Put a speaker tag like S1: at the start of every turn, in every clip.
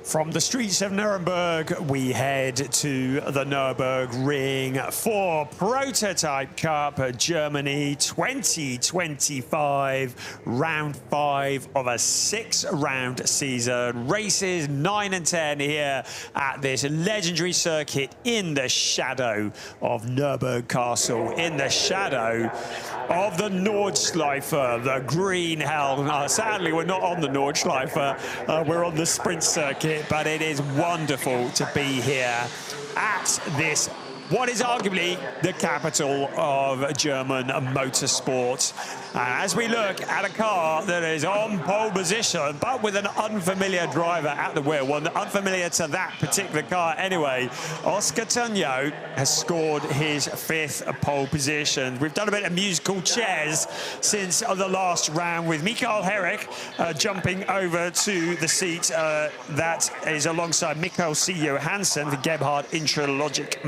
S1: From the streets of Nuremberg, we head to the Nürburgring for Prototype Cup Germany 2025, round 5 of a 6-round season. Races 9 and 10 here at this legendary circuit in the shadow of Nürburgring Castle, in the shadow of the Nordschleife, the green hell. Sadly, we're not on the Nordschleife, we're on the sprint circuit. But it is wonderful to be here at this, what is arguably the capital of German motorsport. As we look at a car that is on pole position, but with an unfamiliar driver at the wheel, one unfamiliar to that particular car anyway, Oscar Tunyo has scored his 5th pole position. We've done a bit of musical chairs since the last round, with Michael Herrick jumping over to the seat that is alongside Michael C. Johansson, the Gebhard Intralogic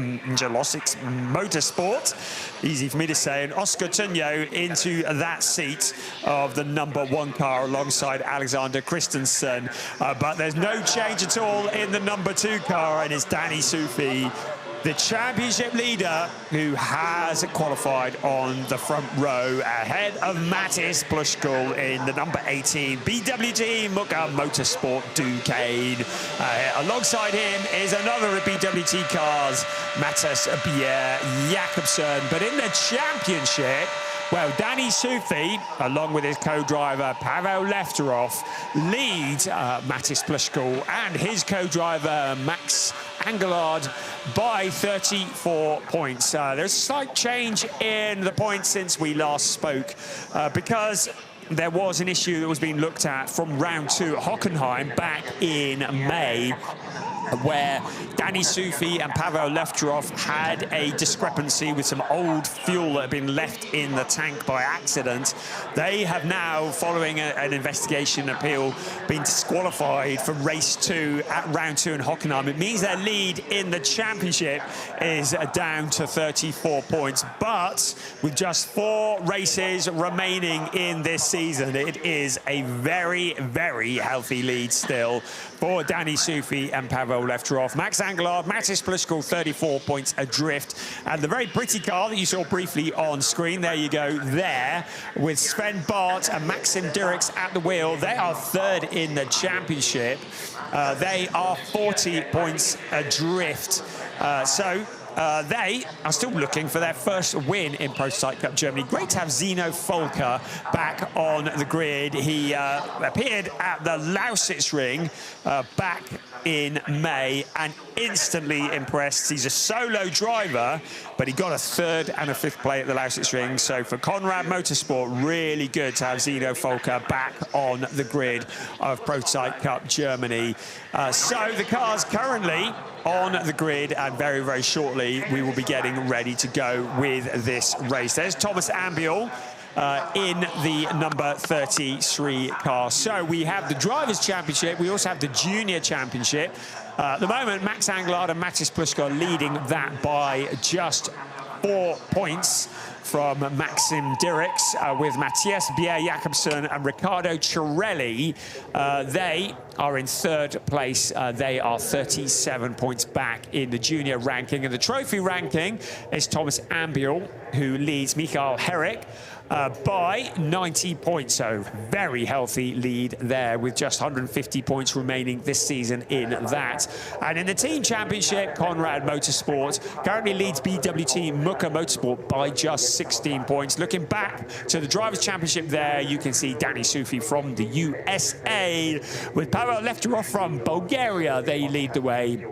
S1: Motorsport. Easy for me to say. And Oscar Tunyo into that seat of the #1 car alongside Alexander Christensen. But there's no change at all in the #2 car, and it's Danny Sufi, the championship leader, who has qualified on the front row ahead of Mattis Plushkul in the #18 BWT Muka Motorsport Duquesne. Alongside him is another of BWT cars, Mattis Pierre Jakobsen. But in the championship, well, Danny Sufi, along with his co-driver Pavel Lefterov, lead Mattis Plushkul and his co-driver Max Angelard by 34 points. There's a slight change in the points since we last spoke because there was an issue that was being looked at from round 2 at Hockenheim back in May, where Danny Sufi and Pavel Lefterov had a discrepancy with some old fuel that had been left in the tank by accident. They have now, following an investigation appeal, been disqualified from race 2 at round 2 in Hockenheim. It means their lead in the championship is down to 34 points. But with just 4 races remaining in this season, it is a very, very healthy lead still for Danny Sufi and Pavel Lefterov. Max Angelard, Mattis Plushkul, 34 points adrift. And the very pretty car that you saw briefly on screen, there you go, there, with Sven Bart and Maxim Dirks at the wheel. They are 3rd in the championship. They are 40 points adrift. They are still looking for their first win in Prototype Cup Germany. Great to have Zeno Volker back on the grid. He appeared at the Lausitz Ring back in May and instantly impressed. He's a solo driver, but he got a 3rd and a 5th play at the Lausitz Ring. So for Conrad Motorsport, really good to have Zeno Volker back on the grid of Prototype Cup Germany. So the car's currently on the grid, and very, very shortly we will be getting ready to go with this race. There's Thomas Ambiel in the #33 car. So we have the Drivers' Championship, we also have the Junior Championship. At the moment, Max Angelard and Mattis Plushkul are leading that by just 4 points from Maxim Dirks, with Matthias Bier Jakobsen and Riccardo Cirelli. They are in 3rd place. They are 37 points back in the junior ranking. And the trophy ranking is Thomas Ambiel, who leads Michael Herrick by 90 points. So very healthy lead there, with just 150 points remaining this season in that. And in the team championship, Conrad Motorsport currently leads BWT Muka Motorsport by just 16 points. Looking back to the Drivers' Championship there, you can see Danny Sufi from the USA with Pavel Lefterov from Bulgaria. They lead the way,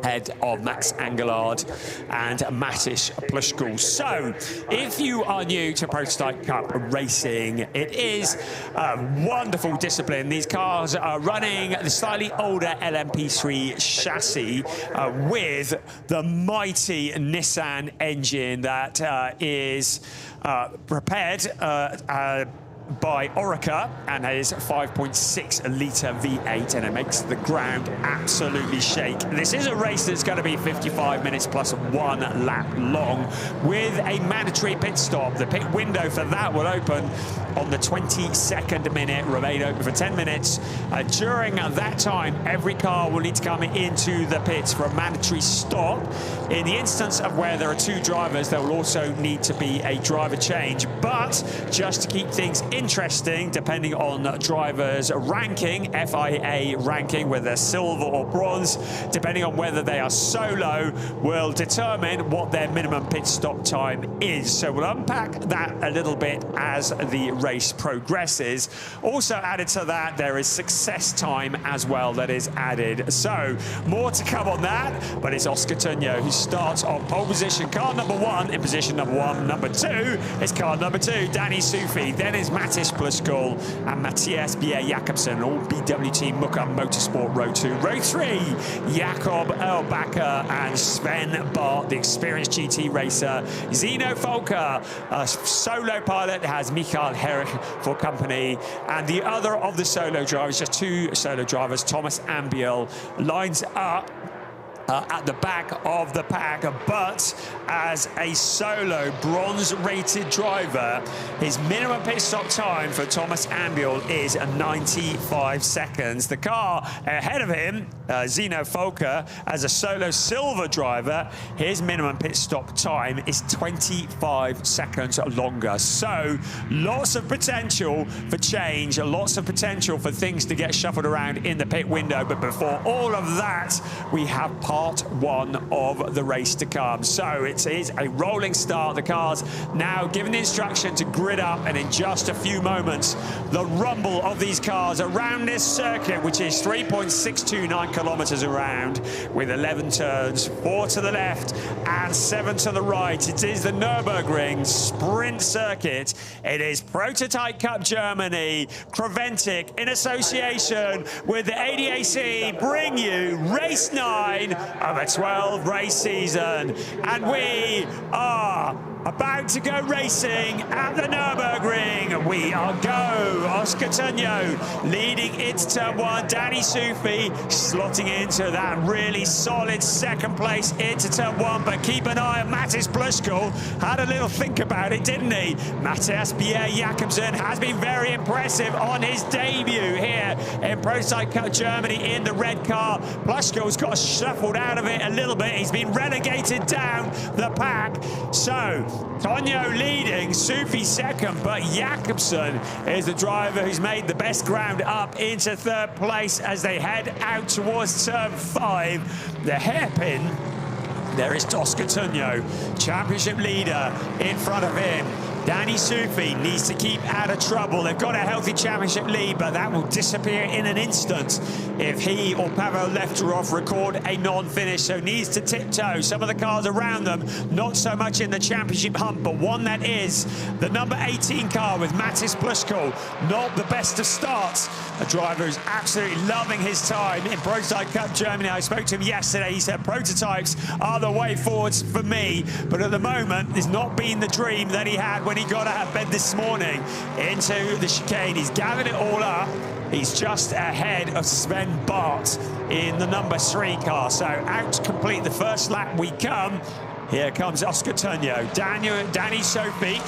S1: head of Max Angelard and Mattis Plushkul. So, if you are new to Prototype Cup racing, it is a wonderful discipline. These cars are running the slightly older LMP3 chassis with the mighty Nissan engine that is prepared by Orica and his 5.6 litre V8, and it makes the ground absolutely shake. This is a race that's going to be 55 minutes plus 1 lap long with a mandatory pit stop. The pit window for that will open on the 22nd minute, remain open for 10 minutes. During that time, every car will need to come into the pits for a mandatory stop. In the instance of where there are 2 drivers, there will also need to be a driver change. But just to keep things interesting, depending on drivers' ranking, FIA ranking, whether they're silver or bronze, depending on whether they are solo, will determine what their minimum pit stop time is. So we'll unpack that a little bit as the race progresses. Also added to that, there is success time as well that is added. So more to come on that, but it's Oscar Tunjo who starts on pole position. Car number 1 in position number 1. Number 2 is car number 2, Danny Sufi. Then is Mattis Pluskol and Matthias Bier-Jakobsen, all BWT Mucker Motorsport Row 2. Row 3, Jakob Erlbacher and Sven Bart, the experienced GT racer. Zeno Volker, a solo pilot, has Michael Herrich for company. And the other of the solo drivers, just 2 solo drivers, Thomas Ambiel, lines up at the back of the pack, but as a solo bronze-rated driver, his minimum pit stop time for Thomas Ambiel is 95 seconds. The car ahead of him, Zeno Volker, as a solo silver driver, his minimum pit stop time is 25 seconds longer. So lots of potential for change, lots of potential for things to get shuffled around in the pit window. But before all of that, we have part 1 of the race to come. So it is a rolling start. The cars now given the instruction to grid up, and in just a few moments, the rumble of these cars around this circuit, which is 3.629 kilometers around, with 11 turns, 4 to the left and 7 to the right. It is the Nürburgring sprint circuit. It is Prototype Cup Germany. Creventic, in association with the ADAC, bring you race 9 of a 12-race season. And we are about to go racing at the Nürburgring. We are go. Oscar Tunjo leading into turn 1. Danny Sufi slotting into that really solid second place into turn 1. But keep an eye on Mattis Pluskol. Had a little think about it, didn't he? Matthias Bier-Jakobsen has been very impressive on his debut here in Prototype Cup Germany in the red car. Pluskol's got shuffled out of it a little bit. He's been relegated down the pack. So Tunjo leading, Sufi second, but Jakobsen is the driver who's made the best ground up into third place as they head out towards turn 5. The hairpin, there is Oscar Tunjo, championship leader in front of him. Danny Sufi needs to keep out of trouble. They've got a healthy championship lead, but that will disappear in an instant if he or Pavel Lefterov record a non-finish, so needs to tiptoe. Some of the cars around them, not so much in the championship hunt, but one that is the number 18 car with Mattis Pluskol, not the best of starts. A driver who's absolutely loving his time in Prototype Cup Germany. I spoke to him yesterday. He said prototypes are the way forwards for me, but at the moment, it's not been the dream that he had when he got out of bed this morning into the chicane. He's gathered it all up. He's just ahead of Sven Bart in the number 3 car. So out to complete the first lap we come. Here comes Oscar Tunjo, Danny Sufi,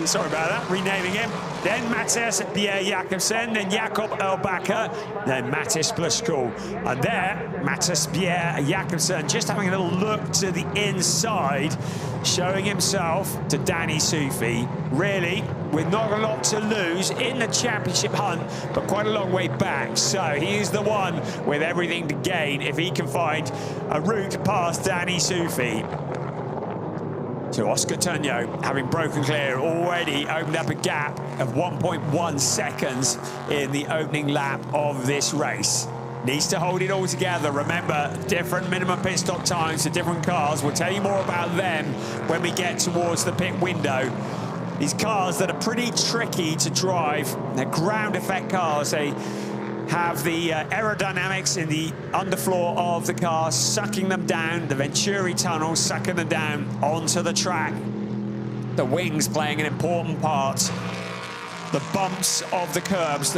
S1: sorry about that, renaming him. Then Matthias Bier-Jakobsen, then Jakob Erlbacher, then Mattis Pluskol. And there, Mattis Bier-Jakobsen just having a little look to the inside, showing himself to Danny Sufi. Really, with not a lot to lose in the championship hunt, but quite a long way back. So he's the one with everything to gain if he can find a route past Danny Sufi. So Oscar Tunjo, having broken clear, already opened up a gap of 1.1 seconds in the opening lap of this race. Needs to hold it all together. Remember, different minimum pit stop times for different cars. We'll tell you more about them when we get towards the pit window. These cars that are pretty tricky to drive, they're ground effect cars. They have the aerodynamics in the underfloor of the car sucking them down, the Venturi tunnel sucking them down onto the track. The wings playing an important part. the bumps of the curbs,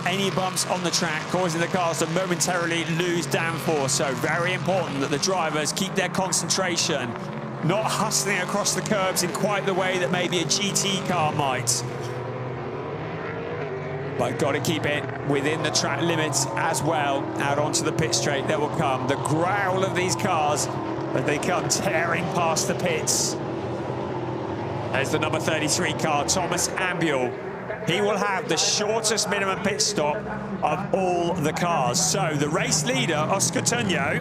S1: any bumps on the track, causing the cars to momentarily lose downforce. So very important that the drivers keep their concentration, not hustling across the curbs in quite the way that maybe a GT car might. But got to keep it within the track limits as well. Out onto the pit straight, there will come the growl of these cars as they come tearing past the pits. There's the number 33 car, Thomas Ambiel. He will have the shortest minimum pit stop of all the cars. So the race leader, Oscar Tunyo,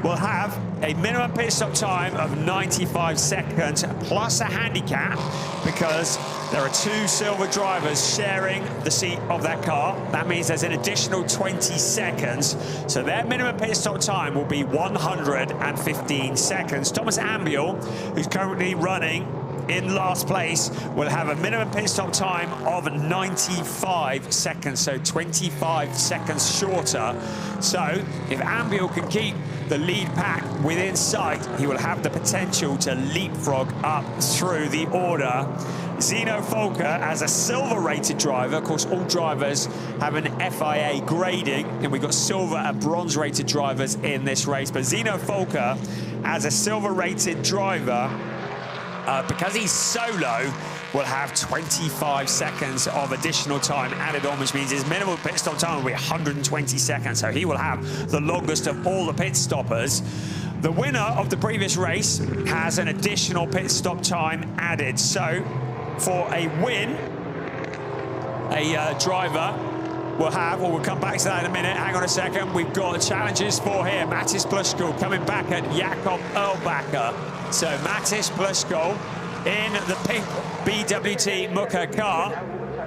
S1: will have a minimum pit stop time of 95 seconds plus a handicap, because there are two silver drivers sharing the seat of that car. That means there's an additional 20 seconds. So their minimum pit stop time will be 115 seconds. Thomas Ambiel, who's currently running in last place, will have a minimum pit stop time of 95 seconds, so 25 seconds shorter. So if Ambiel can keep the lead pack within sight, he will have the potential to leapfrog up through the order. Zeno Folker, as a silver-rated driver, of course, all drivers have an FIA grading, and we've got silver and bronze-rated drivers in this race. But Zeno Folker, as a silver-rated driver, because he's solo, will have 25 seconds of additional time added on, which means his minimal pit stop time will be 120 seconds. So he will have the longest of all the pit stoppers. The winner of the previous race has an additional pit stop time added. So for a win, a driver will have, or we'll come back to that in a minute. Hang on a second. We've got challenges for here. Mattis Plushko coming back at Jakob Erlbacher. So Mattis Plushko in the pink BWT Mucker car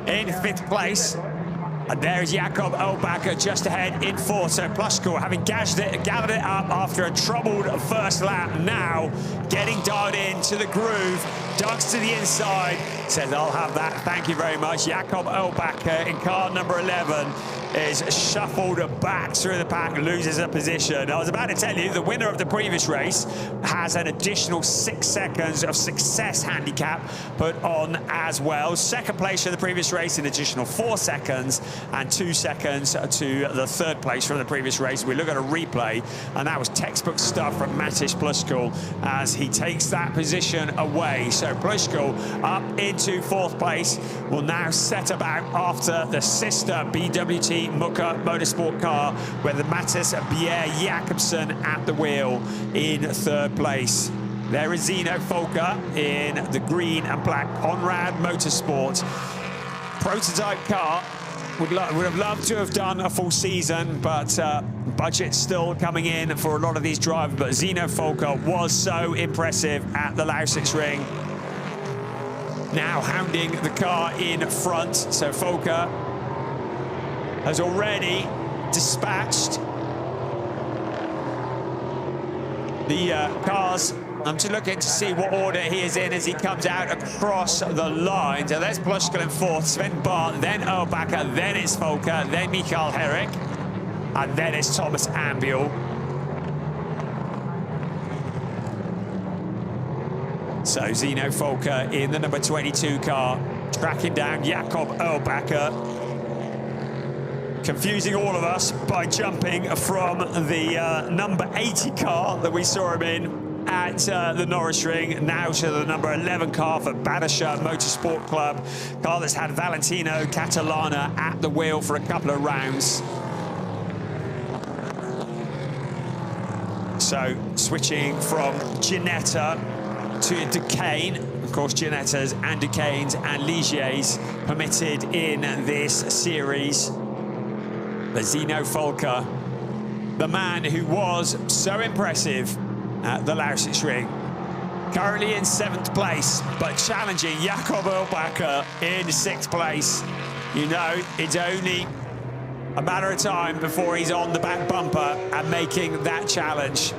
S1: in 5th place. And there's Jakob Erlbacher just ahead in 4th. So Plushko, having gathered it up after a troubled first lap, now getting dialed into the groove, ducks to the inside, says, I'll have that, thank you very much. Jakob Erlbacher in car number 11 is shuffled back through the pack, loses a position. I was about to tell you, the winner of the previous race has an additional 6 seconds of success handicap put on as well. Second place for the previous race, an additional 4 seconds, and 2 seconds to the 3rd place from the previous race. We look at a replay, and that was textbook stuff from Mattis Plushko as he takes that position away. So Plushko up into 4th place, will now set about after the sister BWT Mucker Motorsport car, with the Mattis Bjerre Jakobsen at the wheel in 3rd place. There is Zeno Folker in the green and black Conrad Motorsport prototype car. Would have loved to have done a full season, but budget's still coming in for a lot of these drivers. But Zeno Folker was so impressive at the Lausitz Ring. Now hounding the car in front. So Folker has already dispatched the cars. I'm just looking to see what order he is in as he comes out across the line. So there's Plushko in 4th, Sven Bart, then Erlbacher, then it's Folker, then Michael Herrick, and then it's Thomas Ambiel. So Zeno Folker in the number 22 car, tracking down Jakob Erlbacher, confusing all of us by jumping from the number 80 car that we saw him in at the Nürburgring, now to the number 11 car for Badischer Motorsport Club, car that's had Valentino Catalana at the wheel for a couple of rounds. So switching from Ginetta to Duquesne. Of course, Ginettas and Duquesnes and Ligiers permitted in this series. But Zeno Folker, the man who was so impressive at the Lausitz Ring, currently in 7th place, but challenging Jakob Erlbacher in 6th place. You know, it's only a matter of time before he's on the back bumper and making that challenge.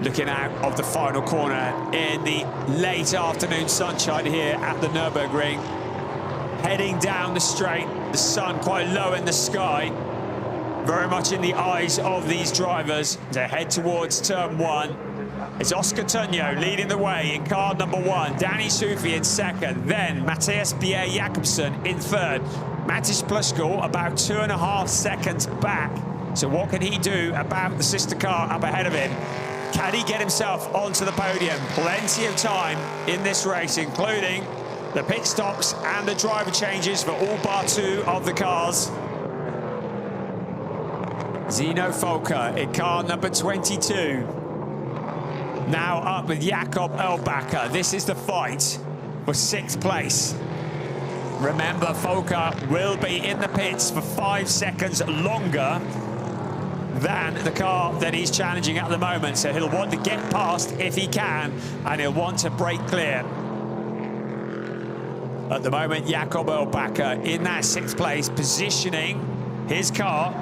S1: Looking out of the final corner in the late afternoon sunshine here at the Nürburgring. Heading down the straight, the sun quite low in the sky, very much in the eyes of these drivers to head towards turn 1. It's Oscar Tunjo leading the way in car number 1. Danny Sufi in second. Then Matthias Bjerre-Jacobsen in third. Mattis Pluskal about 2.5 seconds back. So what can he do about the sister car up ahead of him? Can he get himself onto the podium? Plenty of time in this race, including the pit stops and the driver changes for all bar 2 of the cars. Zeno Folker in car number 22. Now up with Jakob Erlbacher. This is the fight for 6th place. Remember, Folker will be in the pits for 5 seconds longer than the car that he's challenging at the moment. So he'll want to get past if he can, and he'll want to break clear. At the moment, Jakob Erlbacher in that 6th place, positioning his car,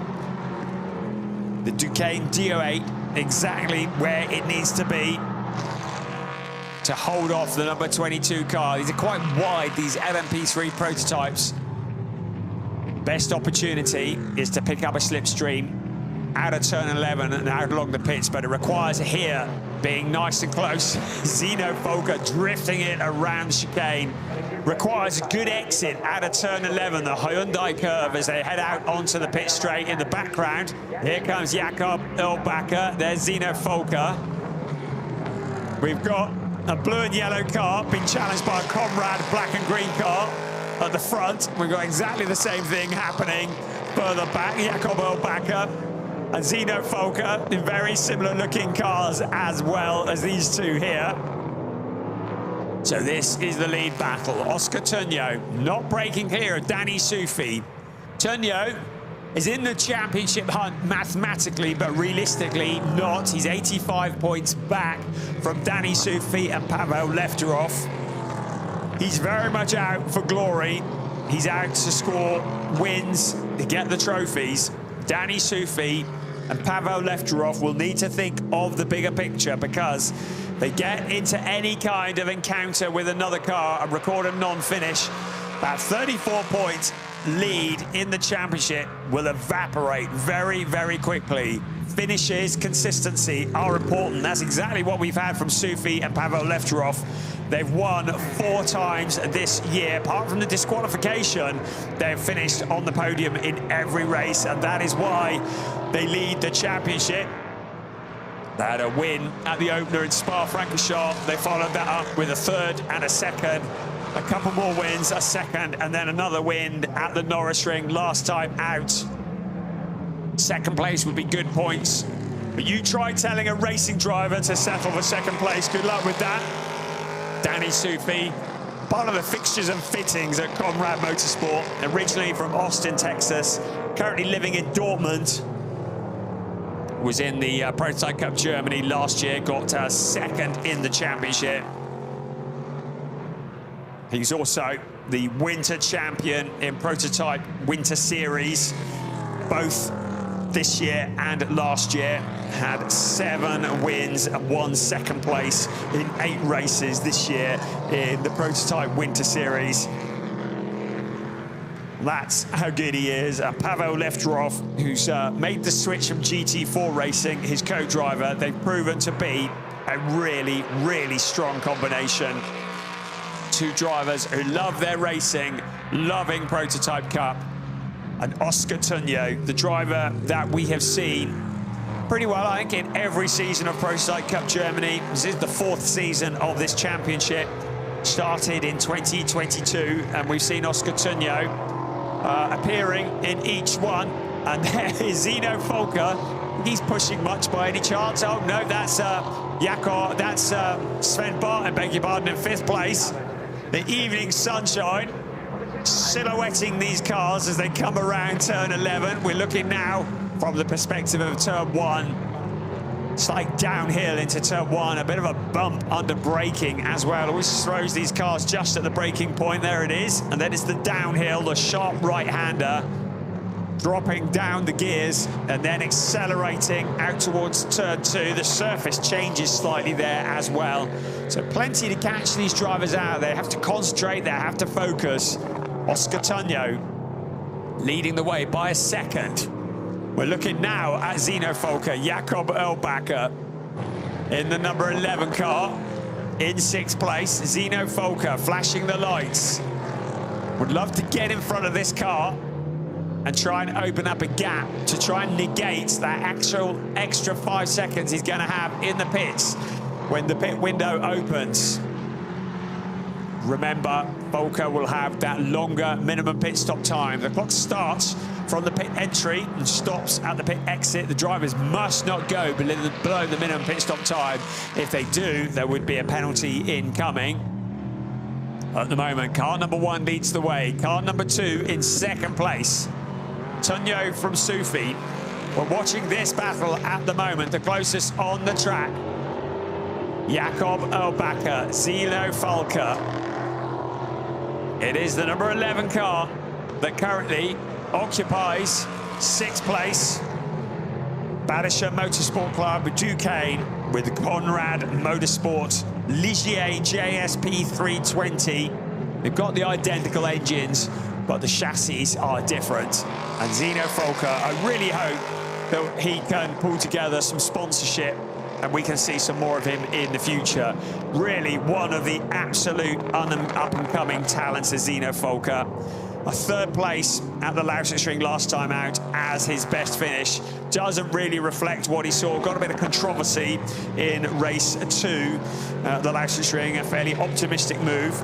S1: the Duqueine DO8, exactly where it needs to be to hold off the number 22 car. These are quite wide, these LMP3 prototypes. Best opportunity is to pick up a slipstream out of turn 11 and out along the pits, but it requires here being nice and close. Zeno Folker drifting it around the chicane. Requires a good exit out of turn 11, the Hyundai curve, as they head out onto the pit straight. In the background, here comes Jakob Erlbacher. There's Zeno Folker. We've got a blue and yellow car being challenged by a Comrade black and green car at the front. We've got exactly the same thing happening further back. Jakob Erlbacher and Zeno Folker in very similar looking cars as well as these two here. So this is the lead battle. Oscar Tunjo not breaking clear of Danny Sufi. Tunjo is in the championship hunt mathematically, but realistically not. He's 85 points back from Danny Sufi and Pavel Lefterov. He's very much out for glory. He's out to score wins, to get the trophies. Danny Sufi and Pavel Lefterov will need to think of the bigger picture, because they get into any kind of encounter with another car and record a non-finish, about 34 points lead in the championship will evaporate very, very quickly. Finishes, consistency are important. That's exactly what we've had from Sufi and Pavel Lefterov. They've won 4 times this year. Apart from the disqualification, they've finished on the podium in every race, and that is why they lead the championship. They had a win at the opener in Spa-Francorchamps. They followed that up with a 3rd and a 2nd. A couple more wins, a 2nd, and then another win at the Nürburgring last time out. 2nd place would be good points. But you try telling a racing driver to settle for 2nd place. Good luck with that. Danny Sufi, part of the fixtures and fittings at Conrad Motorsport, originally from Austin, Texas, currently living in Dortmund. Was in the Prototype Cup Germany last year, got 2nd in the championship. He's also the winter champion in Prototype Winter Series, both this year and last year. Had 7 wins and 1 2nd place in 8 races this year in the Prototype Winter Series. That's how good he is. Pavel Lefterov, who's made the switch from GT4 racing, his co-driver, they've proven to be a really, really strong combination. 2 drivers who love their racing, loving Prototype Cup. And Oscar Tunjo, the driver that we have seen pretty well, I think, in every season of Prototype Cup Germany. This is the 4th season of this championship. Started in 2022, and we've seen Oscar Tunjo appearing in each one. And there is Zeno Folker. He's pushing much by any chance. Oh no, that's Jakob, that's Sven Barton, beg your pardon, in 5th place. The evening sunshine silhouetting these cars as they come around turn 11. We're looking now from the perspective of turn 1. Slight downhill into turn 1, a bit of a bump under braking as well. Always throws these cars just at the braking point. There it is. And then it's the downhill, the sharp right-hander, dropping down the gears and then accelerating out towards turn 2. The surface changes slightly there as well. So plenty to catch these drivers out. They have to concentrate, they have to focus. Oscar Tunjo leading the way by a 2nd. We're looking now at Zeno Folker, Jakob Erlbacher. in the number 11 car. In 6th place, Zeno Folker flashing the lights. Would love to get in front of this car and try and open up a gap to try and negate that actual extra 5 seconds he's going to have in the pits when the pit window opens. Remember, Folker will have that longer minimum pit stop time. The clock starts from the pit entry and stops at the pit exit. The drivers must not go below the minimum pit stop time. If they do, there would be a penalty incoming. At the moment, car number 1 leads the way. Car number 2 in 2nd place. Tunyo from Sufi. We're watching this battle at the moment, the closest on the track. Jakob Erlbacher, Zeno Folker. It is the number 11 car that currently occupies 6th place. Badischer Motorsport Club Duquesne with Conrad Motorsport Ligier JSP 320. They've got the identical engines, but the chassis are different. And Zeno Folker, I really hope that he can pull together some sponsorship and we can see some more of him in the future. Really one of the absolute up-and-coming talents of Zeno Folker. A 3rd place at the Lausitzring last time out as his best finish. Doesn't really reflect what he saw. Got a bit of controversy in race 2 the Lausitzring, a fairly optimistic move.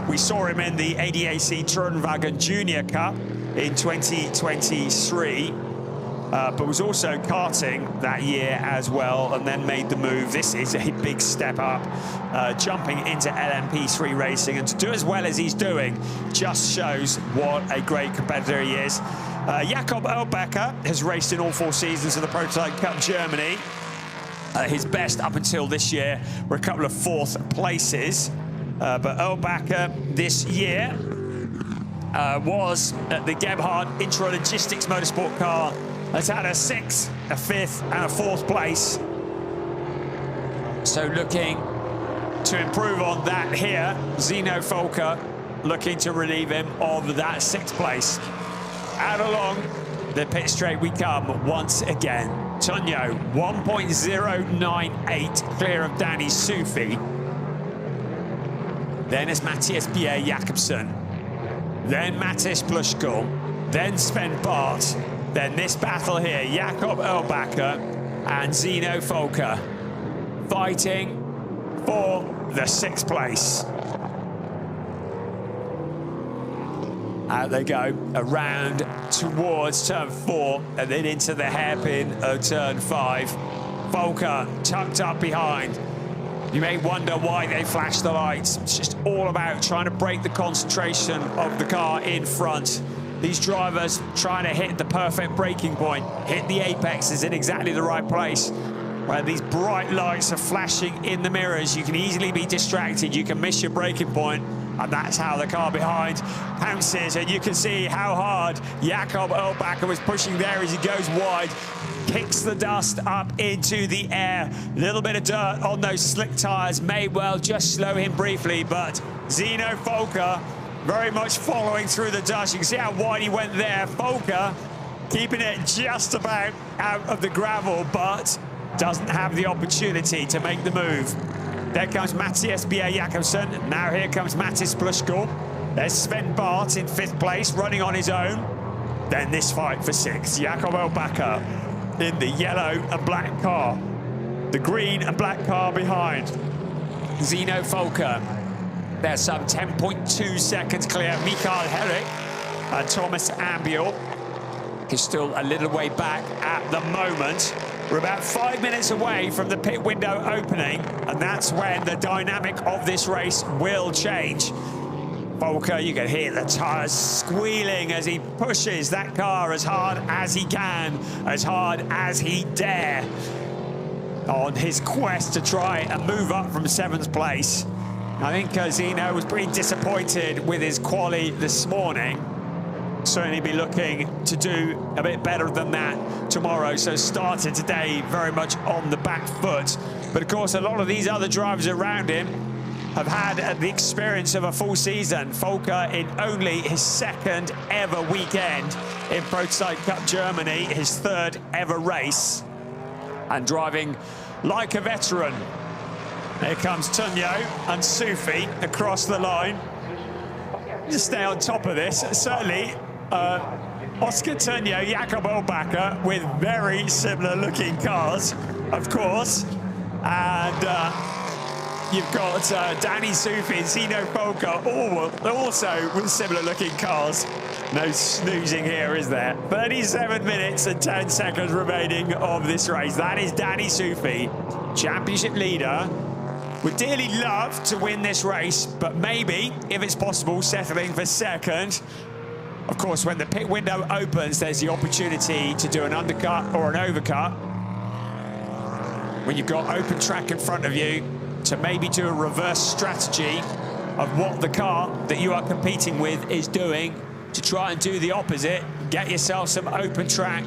S1: We saw him in the ADAC Turnwagen Junior Cup in 2023. But was also karting that year as well, and then made the move. This is a big step up, jumping into LMP3 racing, and to do as well as he's doing just shows what a great competitor he is. Jakob Erlbacher has raced in all 4 seasons of the Prototype Cup Germany. His best up until this year were a couple of 4th places, but Erlbacher this year was at the Gebhardt Intralogistics Motorsport car. Has had a 6th, a 5th, and a 4th place. So looking to improve on that here. Zeno Folker looking to relieve him of that 6th place. Out along the pit straight we come once again. Tunyo, 1.098 clear of Danny Sufi. Then it's Matthias Bier Jakobsen. Then Mattis Plushko. Then Sven Bart. Then this battle here, Jakob Erlbacher and Zeno Folker fighting for the 6th place. Out they go, around towards turn 4 and then into the hairpin of turn 5. Folker tucked up behind. You may wonder why they flash the lights. It's just all about trying to break the concentration of the car in front. These drivers trying to hit the perfect braking point, hit the apexes in exactly the right place. Where these bright lights are flashing in the mirrors, you can easily be distracted, you can miss your braking point, and that's how the car behind pounces. And you can see how hard Jakob Erlbacher was pushing there as he goes wide, kicks the dust up into the air. A little bit of dirt on those slick tires may well just slow him briefly, but Zeno Folker very much following through the dust. You can see how wide he went there. Folker keeping it just about out of the gravel, but doesn't have the opportunity to make the move. There comes Matthias Bier Jakobsen. Now here comes Mattis Plushko. There's Sven Bart in 5th place, running on his own. Then this fight for 6th. Jakob Erlbacher in the yellow and black car. The green and black car behind. Zeno Folker. They're some 10.2 seconds clear. Mikael Herrick and Thomas Ambiel is still a little way back at the moment. We're about 5 minutes away from the pit window opening, and that's when the dynamic of this race will change. Folker, you can hear the tires squealing as he pushes that car as hard as he can, as hard as he dare, on his quest to try and move up from 7th place. I think Zeno was pretty disappointed with his quali this morning. Certainly be looking to do a bit better than that tomorrow. So started today very much on the back foot. But of course, a lot of these other drivers around him have had the experience of a full season. Folker in only his 2nd ever weekend in Prototype Cup Germany, his 3rd ever race, and driving like a veteran. Here comes Tunyo and Sufi across the line. Just stay on top of this. Certainly, Oscar Tunyo, Jakob Olbacher with very similar looking cars, of course. And you've got Danny Sufi and Zino Folker, also with similar looking cars. No snoozing here, is there? 37 minutes and 10 seconds remaining of this race. That is Danny Sufi, championship leader. Would dearly love to win this race, but maybe, if it's possible, settling for second. Of course, when the pit window opens, there's the opportunity to do an undercut or an overcut. When you've got open track in front of you, to maybe do a reverse strategy of what the car that you are competing with is doing, to try and do the opposite, get yourself some open track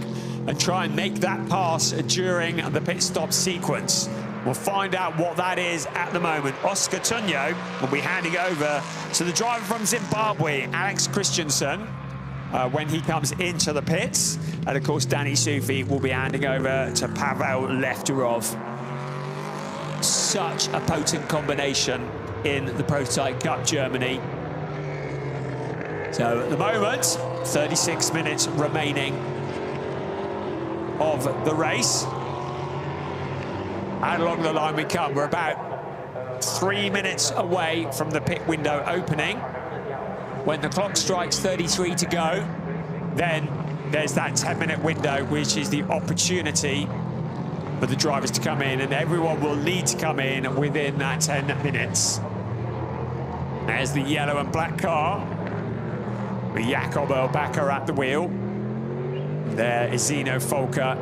S1: and try and make that pass during the pit stop sequence. We'll find out what that is at the moment. Oscar Tunyo will be handing over to the driver from Zimbabwe, Alex Christensen, when he comes into the pits. And of course, Danny Sufi will be handing over to Pavel Lefterov. Such a potent combination in the Prototype Cup Germany. So at the moment, 36 minutes remaining of the race. And along the line we come. We're about 3 minutes away from the pit window opening. When the clock strikes 33 to go, then there's that 10-minute window, which is the opportunity for the drivers to come in, and everyone will need to come in within that 10 minutes. There's the yellow and black car with Jakob Olbacher at the wheel. There is Zino Folker,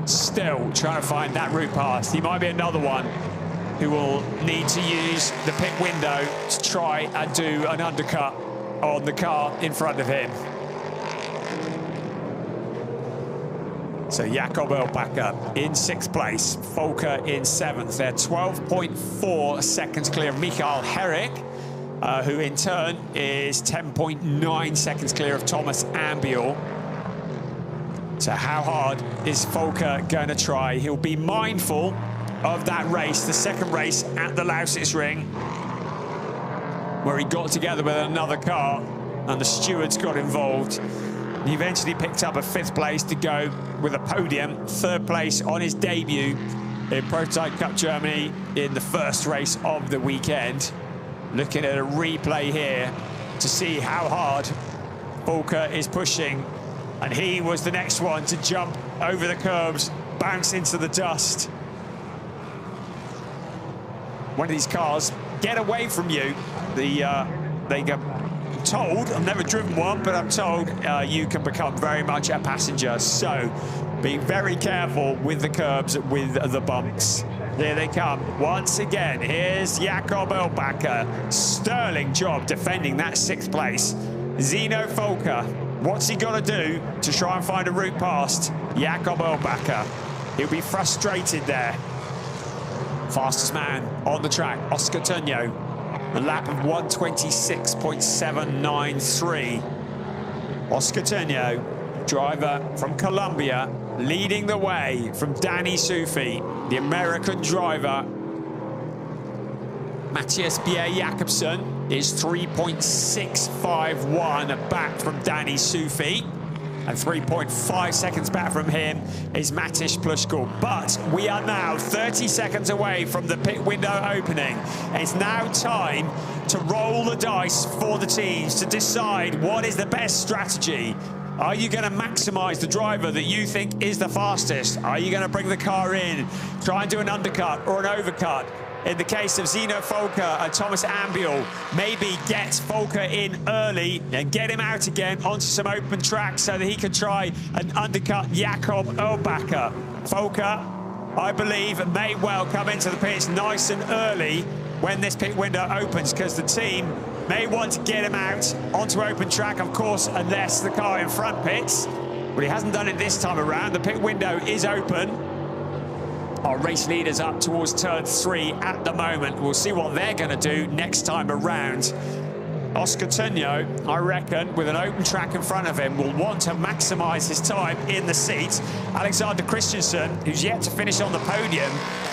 S1: still trying to find that route past. He might be another one who will need to use the pit window to try and do an undercut on the car in front of him. So Jakob Olbacher in 6th place, Folker in 7th. They're 12.4 seconds clear of Michael Herrick, who in turn is 10.9 seconds clear of Thomas Ambiel. So how hard is Folker going to try? He'll be mindful of that race, the second race at the Lausitz-Ring, where he got together with another car and the stewards got involved. He eventually picked up a 5th place to go with a podium, 3rd place on his debut in Prototype Cup Germany in the first race of the weekend. Looking at a replay here to see how hard Folker is pushing. And he was the next one to jump over the curbs, bounce into the dust. One of these cars get away from you. They get told, I've never driven one, but I'm told you can become very much a passenger. So be very careful with the curbs, with the bumps. Here they come once again. Here's Jakob Olbacher. Sterling job defending that 6th place. Zino Folker. What's he got to do to try and find a route past Jakob Olbacher? He'll be frustrated there. Fastest man on the track, Oscar Tunyo. A lap of 1:26.793. Oscar Tunyo, driver from Colombia, leading the way from Danny Sufi, the American driver. Matthias Bjerre-Jacobsen is 3.651 back from Danny Sufi. And 3.5 seconds back from him is Matisz Pluszko. But we are now 30 seconds away from the pit window opening. It's now time to roll the dice for the teams to decide what is the best strategy. Are you going to maximize the driver that you think is the fastest? Are you going to bring the car in, try and do an undercut or an overcut? In the case of Zino Folker and Thomas Ambiel, maybe get Folker in early and get him out again onto some open track so that he can try and undercut Jakob Olbacher. Folker, I believe, may well come into the pits nice and early when this pit window opens, because the team may want to get him out onto open track, of course, unless the car in front pits. But he hasn't done it this time around. The pit window is open. Our race leaders up towards turn 3 at the moment. We'll see what they're going to do next time around. Oscar Tunyo, I reckon, with an open track in front of him, will want to maximise his time in the seat. Alexander Christensen, who's yet to finish on the podium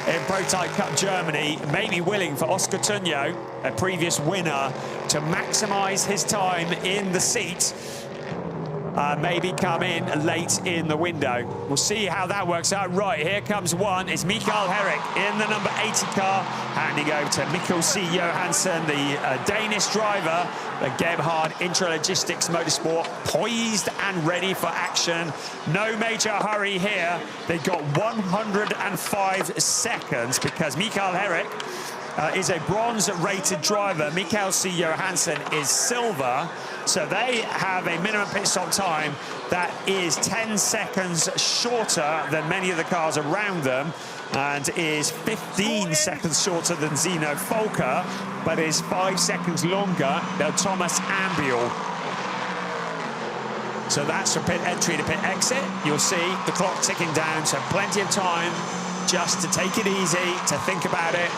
S1: in Prototype Cup Germany, may be willing for Oscar Tunyo, a previous winner, to maximise his time in the seat. Maybe come in late in the window. We'll see how that works out. Right, here comes one. It's Mikael Herrick in the number 80 car, handing over to Mikkel C. Johansson, the Danish driver, the Gebhard Intralogistics Motorsport, poised and ready for action. No major hurry here. They've got 105 seconds because Mikael Herrick is a bronze-rated driver. Mikkel C. Johansson is silver. So they have a minimum pit stop time that is 10 seconds shorter than many of the cars around them, and is 15 seconds shorter than Zeno Volker, but is 5 seconds longer than Thomas Ambiel. So that's from pit entry to pit exit. You'll see the clock ticking down, so plenty of time just to take it easy, to think about it.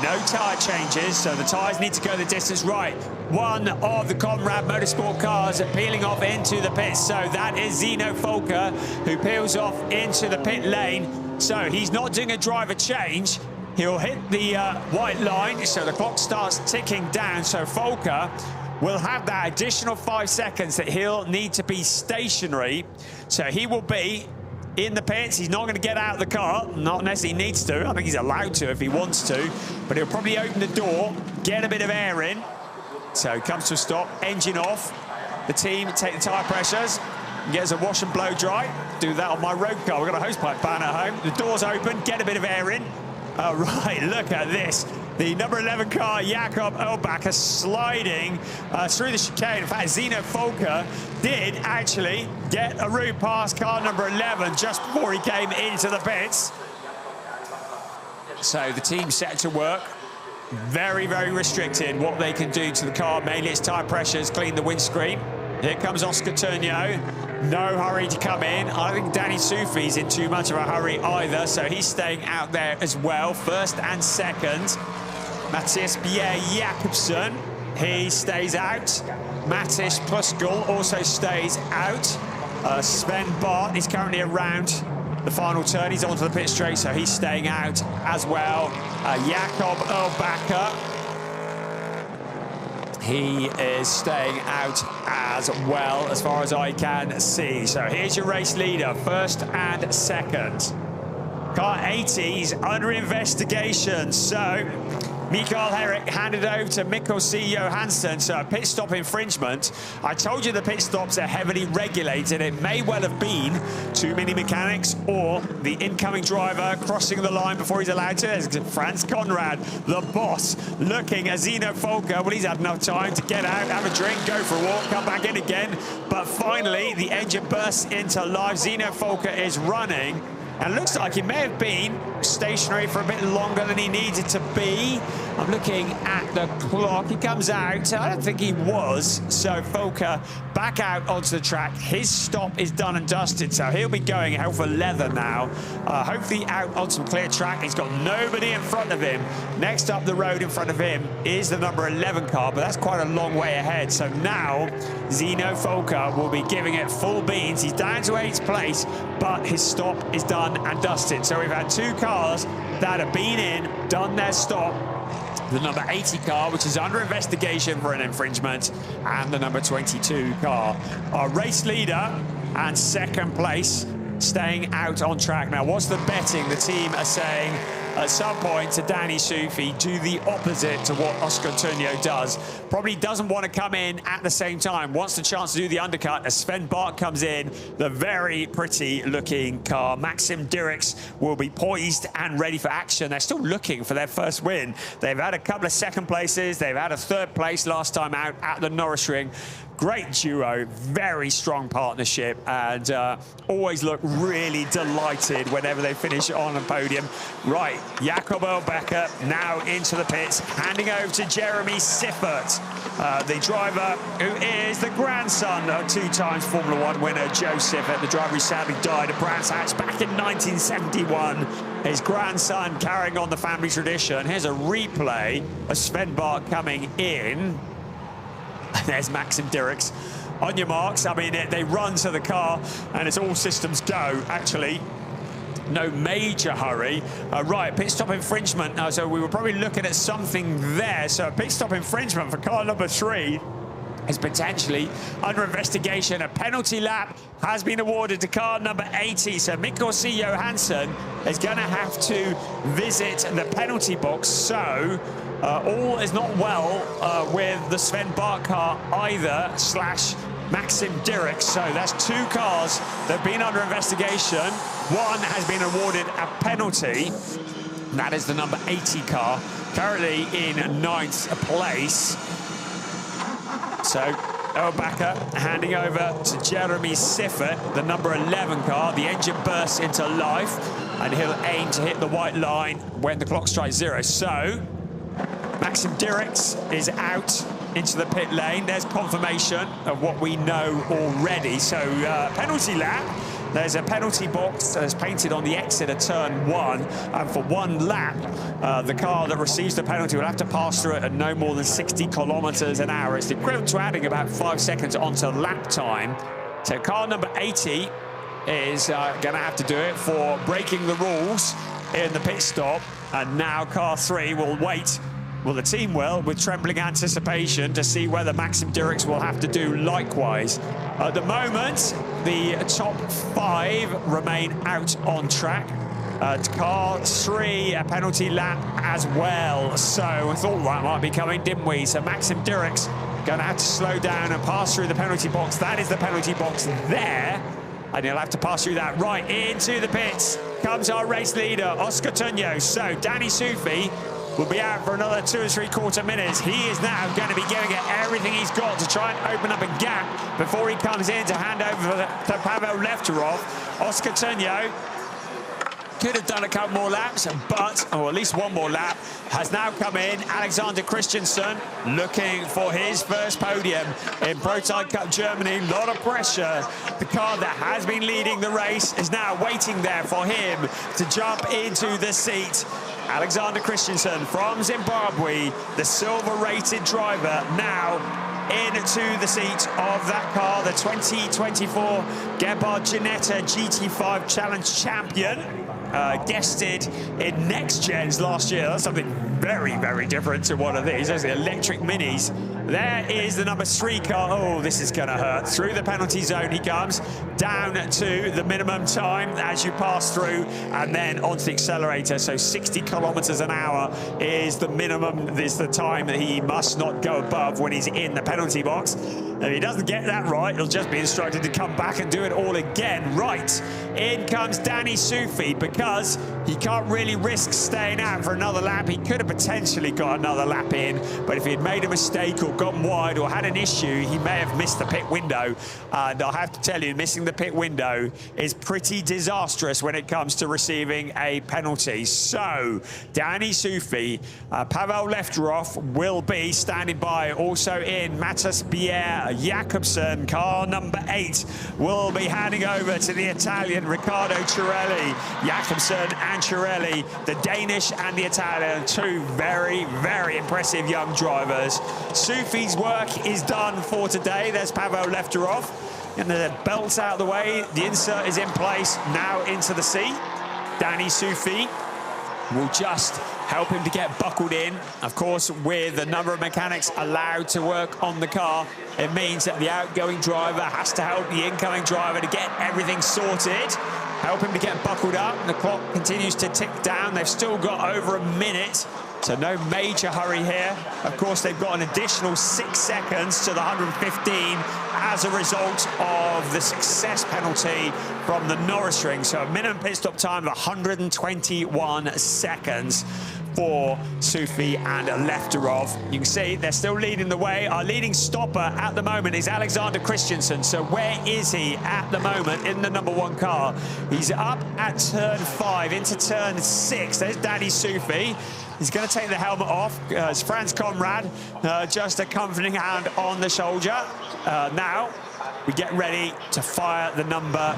S1: No tyre changes, so the tyres need to go the distance. Right, one of the Conrad Motorsport cars peeling off into the pits. So that is Zeno Volker, who peels off into the pit lane. So he's not doing a driver change. He'll hit the white line, so the clock starts ticking down. So Volker will have that additional 5 seconds that he'll need to be stationary. So he will be in the pits. He's not going to get out of the car, not unless he needs to. I think he's allowed to if he wants to, but he'll probably open the door, get a bit of air in. So he comes to a stop, engine off. The team take the tyre pressures, gets a wash and blow dry. Do that on my road car. We've got a hosepipe ban at home. The door's open, get a bit of air in. Oh, right, look at this. The number 11 car, Jakob Elbacker, sliding through the chicane. In fact, Zeno Volker did actually get a route past car number 11 just before he came into the pits. So the team set to work. Very, very restricted what they can do to the car. Mainly its tyre pressures, clean the windscreen. Here comes Oscar Tunyo. No hurry to come in. I don't think Danny Sufi's in too much of a hurry either, so he's staying out there as well. First and second. Matthias Pierre Jakobsen, he stays out. Mattis Pluskul also stays out. Sven Bart is currently around the final turn. He's onto the pit straight, so he's staying out as well. Jakob Elbacker, he is staying out as well, as far as I can see. So here's your race leader, first and second. Car 80 is under investigation, so Mikael Herrick handed over to Mikkel C. Johansson, so a pit stop infringement. I told you the pit stops are heavily regulated. It may well have been too many mechanics or the incoming driver crossing the line before he's allowed to. There's Franz Conrad, the boss, looking at Zeno Volker. Well, he's had enough time to get out, have a drink, go for a walk, come back in again. But finally, the engine bursts into life. Zeno Volker is running. And it looks like he may have been stationary for a bit longer than he needed to be. I'm looking at the clock. He comes out. I don't think he was. So Volker back out onto the track. His stop is done and dusted, so he'll be going hell for leather now. Hopefully out on some clear track. He's got nobody in front of him. Next up the road in front of him is the number 11 car, but that's quite a long way ahead. So now Zeno Volker will be giving it full beans. He's down to 8th place, but his stop is done and dusted. So we've had 2 cars that have been in, done their stop. The number 80 car, which is under investigation for an infringement, and the number 22 car. Our race leader and second place staying out on track. Now, what's the betting? The team are saying at some point to Danny Sufi, do the opposite to what Oscar Tunyo does. Probably doesn't want to come in at the same time. Wants the chance to do the undercut as Sven Bart comes in. The very pretty looking car. Maxim Dirks will be poised and ready for action. They're still looking for their first win. They've had a couple of second places. They've had a 3rd place last time out at the Nürburgring. Great duo, very strong partnership, and always look really delighted whenever they finish on a podium. Right, Jakob Elbacker now into the pits, handing over to Jeremy Siffert, the driver who is the grandson of 2-time Formula 1 winner Joe Siffert, the driver who sadly died at Brands Hatch back in 1971. His grandson carrying on the family tradition. Here's a replay of Sven Bart coming in. And there's Maxim Dirks. On your marks, I mean, they run to the car, and it's all systems go, actually. No major hurry. Right, pit stop infringement. So we were probably looking at something there. So a pit stop infringement for car number 3 is potentially under investigation. A penalty lap has been awarded to car number 80. So Mikko C. Johansson is going to have to visit the penalty box. So all is not well with the Sven Bart car either, / Maxim Dirks. So that's 2 cars that have been under investigation. One has been awarded a penalty. That is the number 80 car, currently in 9th place. So Elbacker handing over to Jeremy Siffert, the number 11 car. The engine bursts into life, and he'll aim to hit the white line when the clock strikes 0. So Maxim Dirks is out into the pit lane. There's confirmation of what we know already. So penalty lap. There's a penalty box that's painted on the exit of turn 1, and for 1 lap, the car that receives the penalty will have to pass through it at no more than 60 kilometers an hour. It's the equivalent to adding about 5 seconds onto lap time. So car number 80 is going to have to do it for breaking the rules in the pit stop, and now car 3 will wait. Well, the team will, with trembling anticipation, to see whether Maxim Dirks will have to do likewise. At the moment, the top 5 remain out on track. Car 3, a penalty lap as well. So we thought that might be coming, didn't we? So Maxim Dirks going to have to slow down and pass through the penalty box. That is the penalty box there. And he'll have to pass through that right into the pits. Comes our race leader, Oscar Tunyo. So Danny Sufi will be out for another 2 3/4 minutes. He is now going to be giving it everything he's got to try and open up a gap before he comes in to hand over to Pavel Lefterov. Oscar Tunyo could have done a couple more laps, but, or at least 1 more lap, has now come in. Alexander Christensen looking for his first podium in Prototype Cup Germany. A lot of pressure. The car that has been leading the race is now waiting there for him to jump into the seat. Alexander Christensen from Zimbabwe, the silver-rated driver, now into the seat of that car, the 2024 Gebhard Janetta GT5 Challenge champion. Guested in Next Gens last year. That's something very, very different to one of these. Those are the electric minis. There is the number 3 car. Oh, this is going to hurt. Through the penalty zone he comes, down to the minimum time as you pass through, and then onto the accelerator. So 60 kilometers an hour is the minimum, is the time that he must not go above when he's in the penalty box. If he doesn't get that right, he'll just be instructed to come back and do it all again. Right, in comes Danny Sufi, because he can't really risk staying out for another lap. He could have potentially got another lap in, but if he had made a mistake or gone wide or had an issue, he may have missed the pit window. And I have to tell you, missing the pit window is pretty disastrous when it comes to receiving a penalty. So, Danny Sufi, Pavel Lefterov will be standing by. Also in, Matas Bier Jakobsen, car number 8, will be handing over to the Italian Riccardo Cirelli. Jakobsen and Cirelli, the Danish and the Italian, 2 very, very impressive young drivers. Sufi's work is done for today. There's Pavel Lefterov, and the belt's out of the way. The insert is in place, now into the seat. Danny Sufi will just help him to get buckled in. Of course, with the number of mechanics allowed to work on the car, it means that the outgoing driver has to help the incoming driver to get everything sorted, help him to get buckled up. The clock continues to tick down. They've still got over a minute, so no major hurry here. Of course, they've got an additional 6 seconds to the 115 as a result of the success penalty from the Nürburgring. So a minimum pit stop time of 121 seconds for Sufi and Lefterov. You can see they're still leading the way. Our leading stopper at the moment is Alexander Christensen. So where is he at the moment in the number 1 car? He's up at turn 5 into turn 6. There's Danny Sufi. He's going to take the helmet off. It's Franz Conrad, just a comforting hand on the shoulder. Now we get ready to fire the number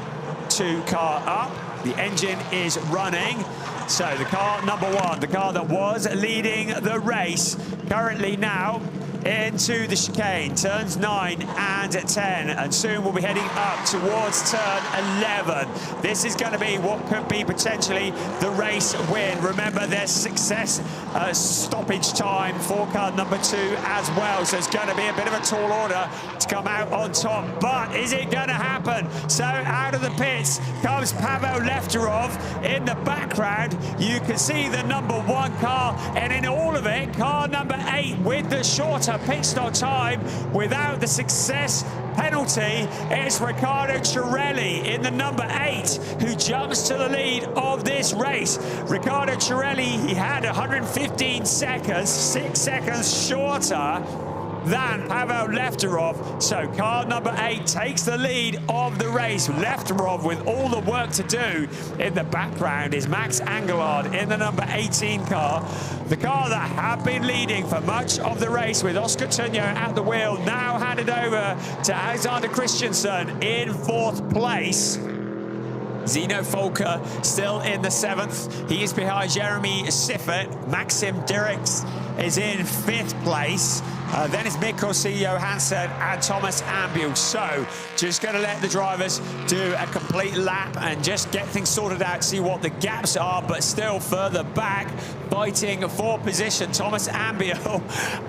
S1: 2 car up. The engine is running. So the car number 1, the car that was leading the race, currently now into the chicane, turns 9 and 10, and soon we'll be heading up towards turn 11. This is going to be what could be potentially the race win. Remember, there's success stoppage time for car number 2 as well, so it's going to be a bit of a tall order to come out on top. But is it going to happen? So out of the pits comes Pavel Lefterov. In the background, you can see the number 1 car, and in all of it, car number 8 with the shorter pit stop time without the success penalty. It's Riccardo Cirelli in the number 8 who jumps to the lead of this race. Riccardo Cirelli, he had 115 seconds, 6 seconds shorter than Pavel Lefterov. So car number 8 takes the lead of the race. Lefterov with all the work to do. In the background is Max Angelard in the number 18 car. The car that had been leading for much of the race with Oscar Tunjo at the wheel, now handed over to Alexander Christensen in 4th place. Zeno Folker still in the 7th. He is behind Jeremy Siffert. Maxim Dirks is in 5th place. Then it's Mikko C. Johansson and Thomas Ambuel. So just going to let the drivers do a complete lap and just get things sorted out, see what the gaps are, but still further back, fighting for position. Thomas Ambuel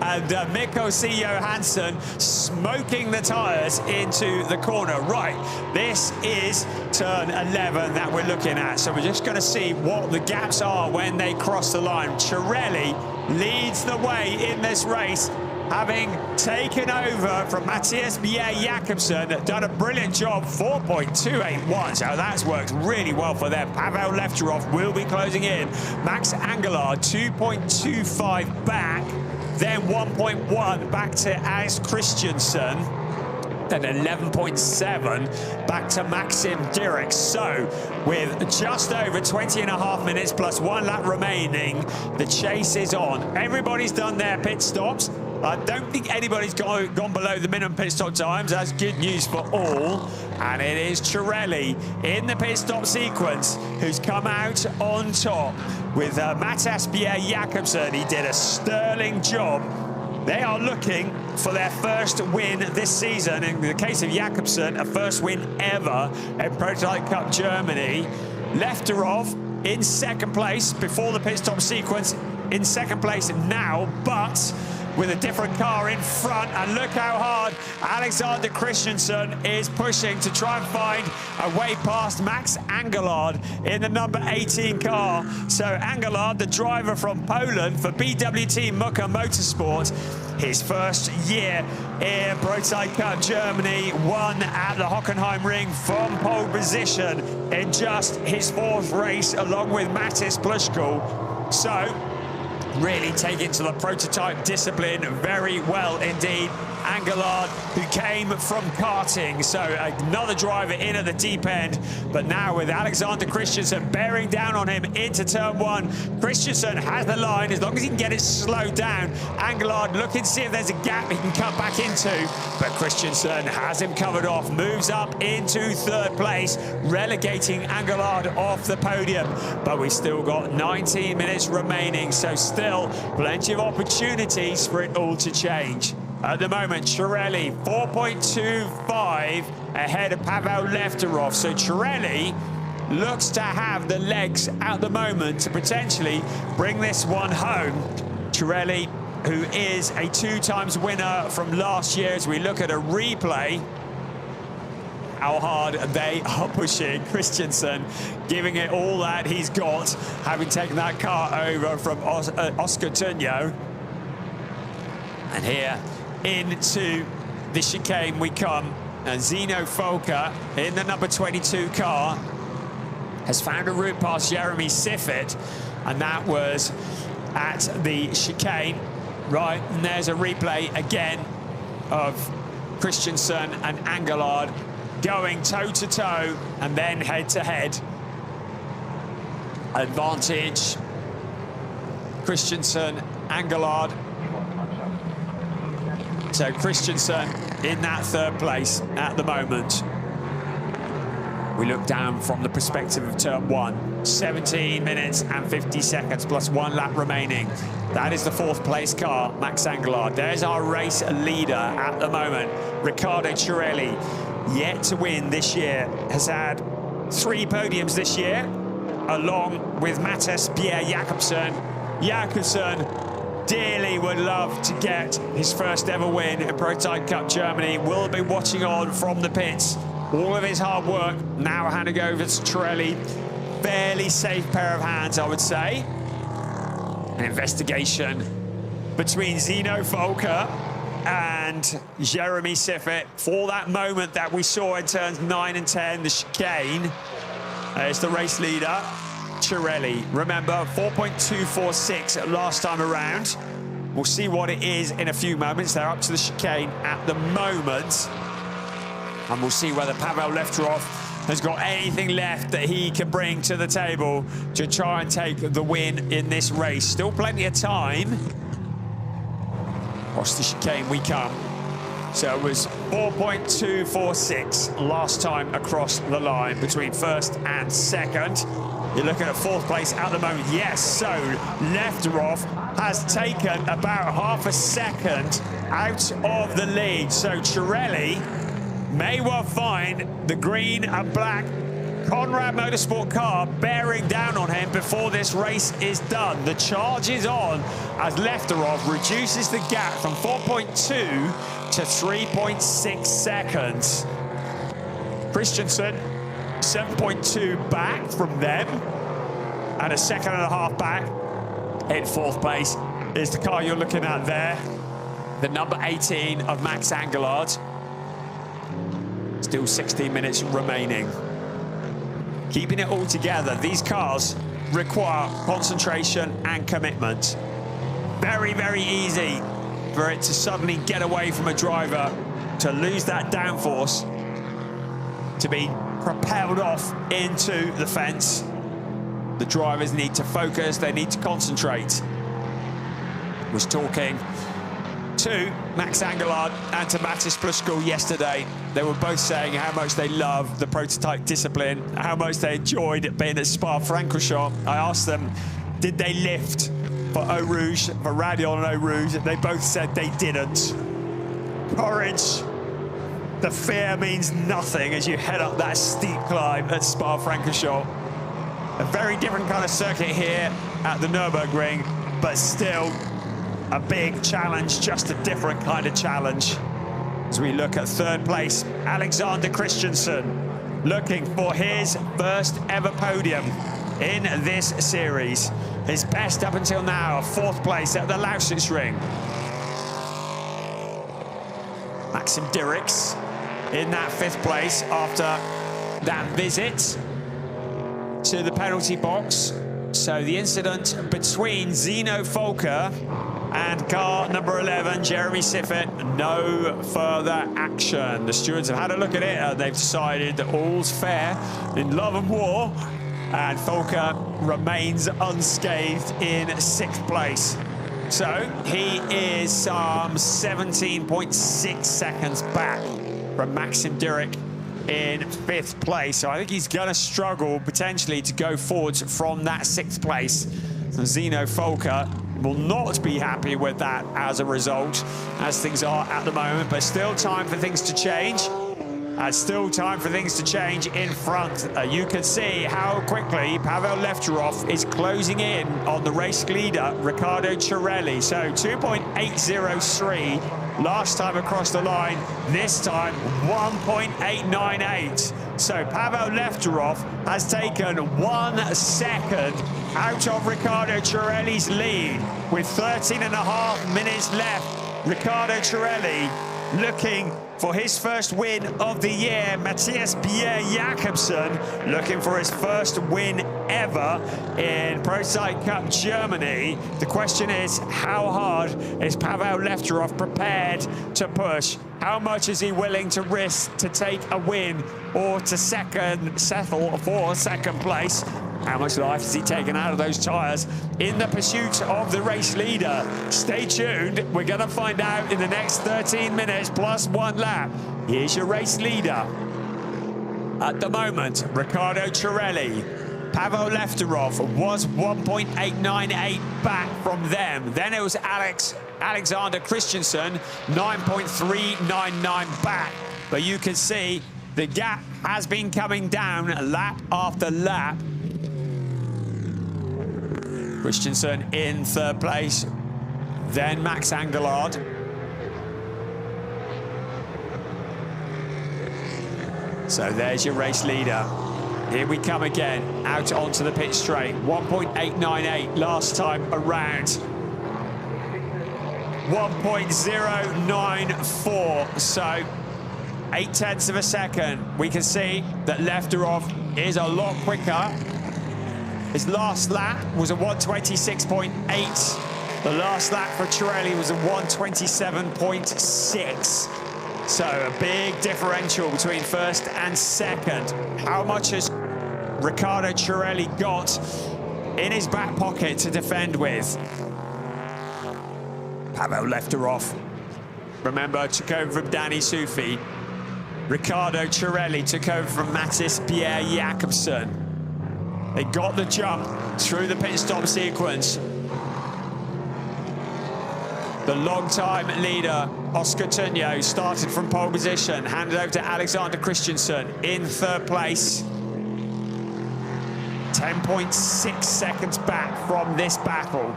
S1: and Mikko C. Johansson smoking the tyres into the corner. Right, this is turn 11 that we're looking at. So we're just going to see what the gaps are when they cross the line. Cirelli leads the way in this race, having taken over from Matthias Bjerre-Jakobsen, done a brilliant job, 4.281, so that's worked really well for them. Pavel Lefterov will be closing in. Max Angelard, 2.25 back, then 1.1 back to Alex Christensen, then 11.7 back to Maxim Dirks. So with just over 20.5 minutes plus 1 lap remaining, the chase is on. Everybody's done their pit stops. I don't think anybody's gone below the minimum pit stop times. That's good news for all. And it is Cirelli in the pit stop sequence who's come out on top with Matthias Bjerre-Jakobsen. He did a sterling job. They are looking for their first win this season. In the case of Jakobsen, a first win ever in Prototype Cup Germany. Lefterov in 2nd place before the pit stop sequence, in 2nd place now, but with a different car in front. And look how hard Alexander Christensen is pushing to try and find a way past Max Angelard in the number 18 car. So Angelard, the driver from Poland for BWT Muka Motorsport, his first year in Prototype Cup Germany, won at the Hockenheim Ring from pole position in just his 4th race, along with Mattis Plushkal. So really taking to the prototype discipline very well indeed. Angelard, who came from karting, so another driver in at the deep end, but now with Alexander Christensen bearing down on him into turn 1. Christensen has the line as long as he can get it slowed down. Angelard looking to see if there's a gap he can cut back into, but Christensen has him covered off, moves up into 3rd place, relegating Angelard off the podium. But we've still got 19 minutes remaining, so still plenty of opportunities for it all to change. At the moment, Cirelli 4.25 ahead of Pavel Lefterov. So Cirelli looks to have the legs at the moment to potentially bring this one home. Cirelli, who is a 2-times winner from last year, as we look at a replay, how hard they are pushing. Christensen giving it all that he's got, having taken that car over from Oscar Tunjo. And here into the chicane we come, and Zeno Folker in the number 22 car has found a route past Jeremy Siffert, and that was at the chicane. Right, and there's a replay again of Christensen and Angelard going toe-to-toe and then head-to-head. Advantage, Christensen, Angelard. So Christensen in that 3rd place at the moment. We look down from the perspective of turn 1. 17 minutes and 50 seconds plus 1 lap remaining. That is the 4th place car, Max Angelard. There's our race leader at the moment, Riccardo Cirelli, yet to win this year. Has had 3 podiums this year, along with Matthias Pierre Jakobsen. Jakobsen dearly would love to get his first ever win in Prototype Cup Germany. Will be watching on from the pits. All of his hard work now handing over to Cirelli. Fairly safe pair of hands, I would say. An investigation between Zino Volker and Jeremy Siffert for that moment that we saw in turns 9 and 10, the chicane. There's the race leader, Cirelli. Remember, 4.246 last time around. We'll see what it is in a few moments. They're up to the chicane at the moment. And we'll see whether Pavel Lefterov has got anything left that he can bring to the table to try and take the win in this race. Still plenty of time. Across the chicane we come. So it was 4.246 last time across the line between first and second. You're looking at 4th place at the moment. Yes, so Lefterov has taken about half a second out of the lead. So Cirelli may well find the green and black Conrad Motorsport car bearing down on him before this race is done. The charge is on as Lefterov reduces the gap from 4.2 to 3.6 seconds. Christensen, 7.2 back from them, and a second and a half back. In 4th place is the car you're looking at there, the number 18 of Max Angelard. Still 16 minutes remaining. Keeping it all together, these cars require concentration and commitment. Very, very easy for it to suddenly get away from a driver, to lose that downforce, to be propelled off into the fence. The drivers need to focus, they need to concentrate. Was talking to Max Angelard and to Mattis Pluskal yesterday. They were both saying how much they love the prototype discipline, how much they enjoyed being at Spa-Francorchamps. I asked them, did they lift for Eau Rouge, for Radion and Eau Rouge? They both said they didn't. Courage. The fear means nothing as you head up that steep climb at Spa-Francorchamps. A very different kind of circuit here at the Nürburgring, but still a big challenge, just a different kind of challenge. As we look at 3rd place, Alexander Christensen, looking for his first ever podium in this series. His best up until now, 4th place at the Lausitzring. Maxim Dirks in that 5th place after that visit to the penalty box. So the incident between Zino Volker and car number 11, Jeremy Siffert, no further action. The stewards have had a look at it and they've decided that all's fair in love and war, and Volker remains unscathed in 6th place. So he is some 17.6 seconds back from Maxim Dirk in 5th place. So I think he's going to struggle potentially to go forwards from that 6th place. And Zino Volker will not be happy with that as a result, as things are at the moment, but still time for things to change. Still time for things to change in front. You can see how quickly Pavel Lefterov is closing in on the race leader, Riccardo Cirelli. So 2.803 last time across the line, this time 1.898. So Pavel Lefterov has taken 1 second out of Riccardo Cirelli's lead. With 13.5 minutes left, Riccardo Cirelli looking for his first win of the year. Matthias Pierre Jakobsen looking for his first win ever in Prototype Cup Germany. The question is, how hard is Pavel Lefterov prepared to push? How much is he willing to risk to take a win or to settle for 2nd place? How much life has he taken out of those tyres in the pursuit of the race leader? Stay tuned. We're going to find out in the next 13 minutes plus 1 lap. Here's your race leader, At the moment, Riccardo Cirelli, Pavel Lefterov was 1.898 back from them. Then it was Alexander Christensen, 9.399 back. But you can see the gap has been coming down lap after lap. Christensen in third place, then Max Angelard. So there's your race leader. Here we come again, out onto the pit straight. 1.898 last time around. 1.094, so 0.8 of a second. We can see that Lefterov is a lot quicker. His last lap was a 126.8. The last lap for Cirelli was a 127.6. So a big differential between first and second. How much has Riccardo Cirelli got in his back pocket to defend with? Pavel Lefterov, remember, took over from Danny Sufi. Riccardo Cirelli took over from Mattis Pierre Jakobsen. They got the jump through the pit stop sequence. The long-time leader, Oscar Tunyo, started from pole position, handed over to Alexander Christensen in third place. 10.6 seconds back from this battle.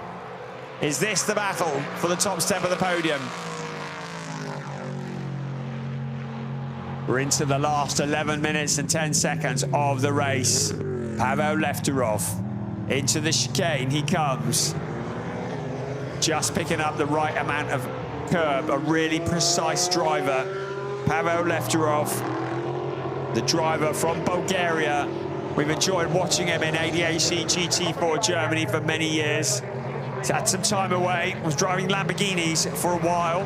S1: Is this the battle for the top step of the podium? We're into the last 11 minutes and 10 seconds of the race. Pavel Lefterov into the chicane, he comes. Just picking up the right amount of curb, a really precise driver. Pavel Lefterov, the driver from Bulgaria. We've enjoyed watching him in ADAC GT4 Germany for many years. He's had some time away, was driving Lamborghinis for a while.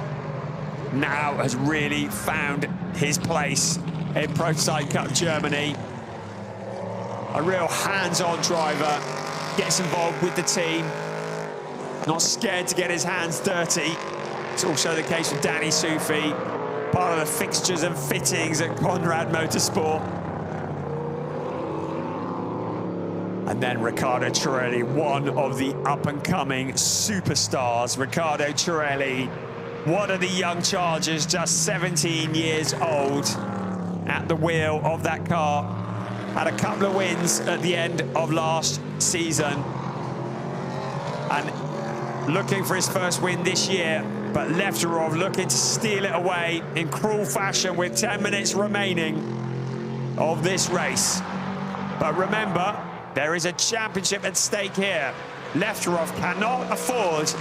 S1: Now has really found his place in Prototype Cup Germany. A real hands-on driver, gets involved with the team. Not scared to get his hands dirty. It's also the case with Danny Sufi, part of the fixtures and fittings at Conrad Motorsport. And then Riccardo Cirelli, one of the up-and-coming superstars. Riccardo Cirelli, one of the young chargers, just 17 years old, at the wheel of that car. Had a couple of wins at the end of last season. And looking for his first win this year, but Lefterov looking to steal it away in cruel fashion with 10 minutes remaining of this race. But remember, there is a championship at stake here. Lefterov cannot afford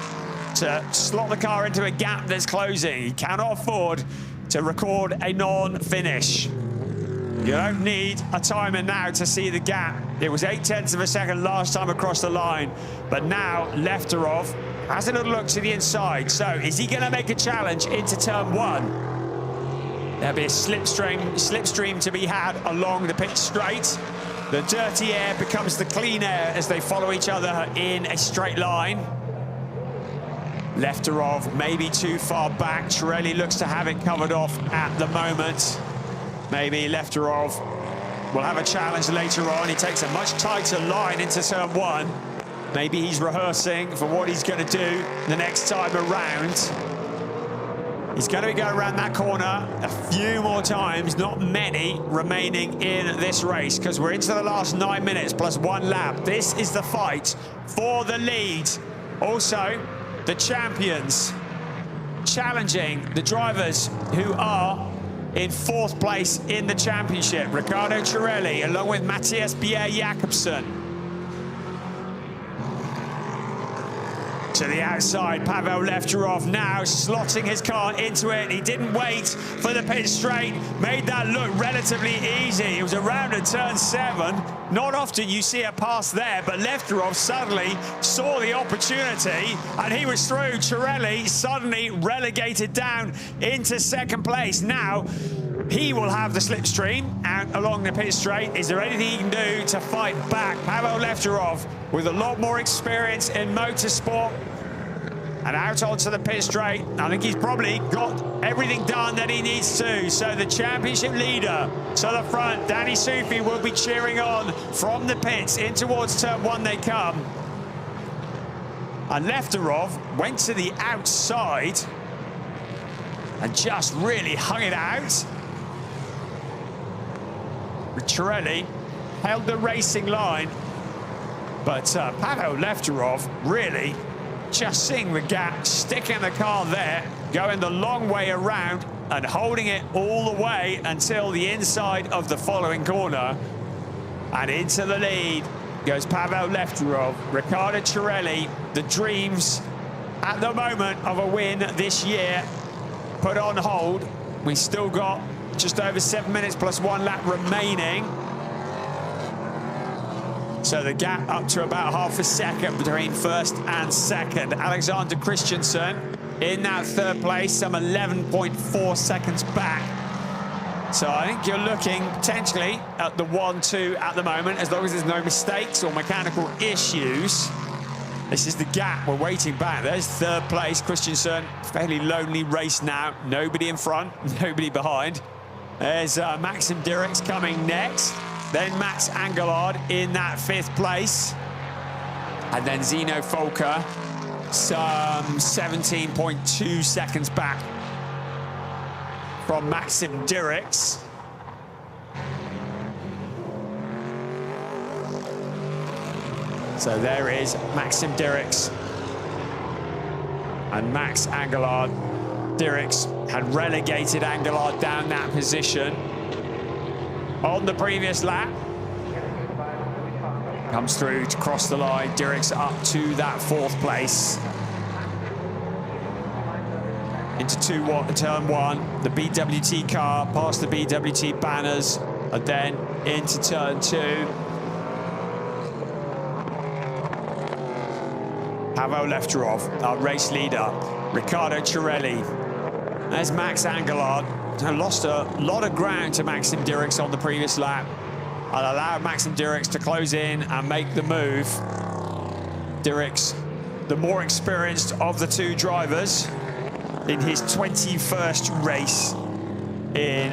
S1: to slot the car into a gap that's closing. He cannot afford to record a non-finish. You don't need a timer now to see the gap. It was 0.8 of a second last time across the line, but now Lefterov has a little look to the inside. So is he going to make a challenge into turn one? There'll be a slipstream to be had along the pit straight. The dirty air becomes the clean air as they follow each other in a straight line. Lefterov maybe too far back. Cirelli looks to have it covered off at the moment. Maybe Lefterov will have a challenge later on. He takes a much tighter line into turn one. Maybe he's rehearsing for what he's going to do the next time around. He's going to be going around that corner a few more times, not many remaining in this race, because we're into the last 9 minutes plus 1 lap. This is the fight for the lead. Also, the champions challenging the drivers who are in 4th place in the championship. Riccardo Cirelli along with Mattias Pierre Jakobsen. To the outside, Pavel Lefterov now slotting his car into it. He didn't wait for the pit straight, made that look relatively easy. It was around at turn 7. Not often you see a pass there, but Lefterov suddenly saw the opportunity and he was through. Cirelli suddenly relegated down into 2nd place. Now he will have the slipstream out along the pit straight. Is there anything he can do to fight back? Pavel Lefterov with a lot more experience in motorsport and out onto the pit straight. I think he's probably got everything done that he needs to. So the championship leader to the front, Danny Sufi, will be cheering on from the pits. In towards turn one they come. And Lefterov went to the outside and just really hung it out. Ricciarelli held the racing line, but Pavel Lefterov really just seeing the gap, sticking the car there, going the long way around and holding it all the way until the inside of the following corner. And into the lead goes Pavel Lefterov. Riccardo Cirelli, the dreams at the moment of a win this year put on hold. We still got just over 7 minutes plus 1 lap remaining. So the gap up to about half a second between first and second. Alexander Christensen in that third place, some 11.4 seconds back. So I think you're looking potentially at the 1-2 at the moment, as long as there's no mistakes or mechanical issues. This is the gap we're waiting back. There's third place, Christensen. Fairly lonely race now. Nobody in front, nobody behind. There's Maxim Dirks coming next. Then Max Angelard in that fifth place. And then Zeno Folker, some 17.2 seconds back from Maxim Dirks. So there is Maxim Dirks and Max Angelard. Dirks had relegated Angelard down that position on the previous lap. Comes through to cross the line. Dirks up to that fourth place. Into turn one. The BWT car past the BWT banners, and then into turn two. Pavel Lefterov, our race leader. Riccardo Cirelli. There's Max Angelard. Lost a lot of ground to Maxim Dirks on the previous lap. I'll allow Maxim Dirks to close in and make the move. Dirks, the more experienced of the two drivers, in his 21st race in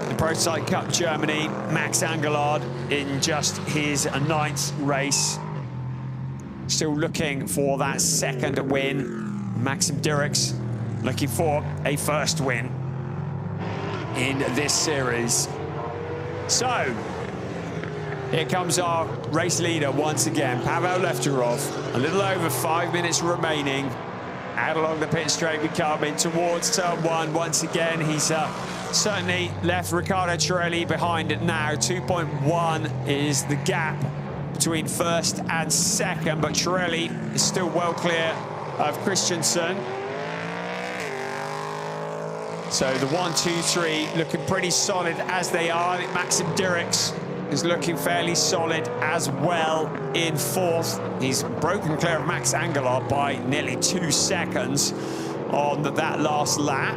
S1: the Prototype Cup Germany. Max Angelard in just his 9th race. Still looking for that second win. Maxim Dirks looking for a first win in this series. So, here comes our race leader once again, Pavel Lefterov. A little over 5 minutes remaining. Out along the pit straight we come in towards turn one. Once again, he's certainly left Riccardo Cirelli behind it now. 2.1 is the gap between first and second, but Cirelli is still well clear of Christensen. So the 1, 2, 3 looking pretty solid as they are. I think Maxim Dirks is looking fairly solid as well in fourth. He's broken clear of Max Angelard by nearly 2 seconds on that last lap.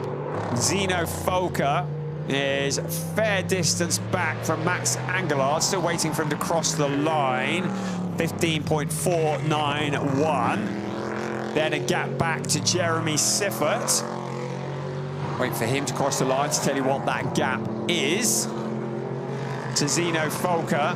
S1: Zeno Folker is a fair distance back from Max Angelard, still waiting for him to cross the line. 15.491. Then a gap back to Jeremy Siffert. Wait for him to cross the line to tell you what that gap is. To Zeno Folker,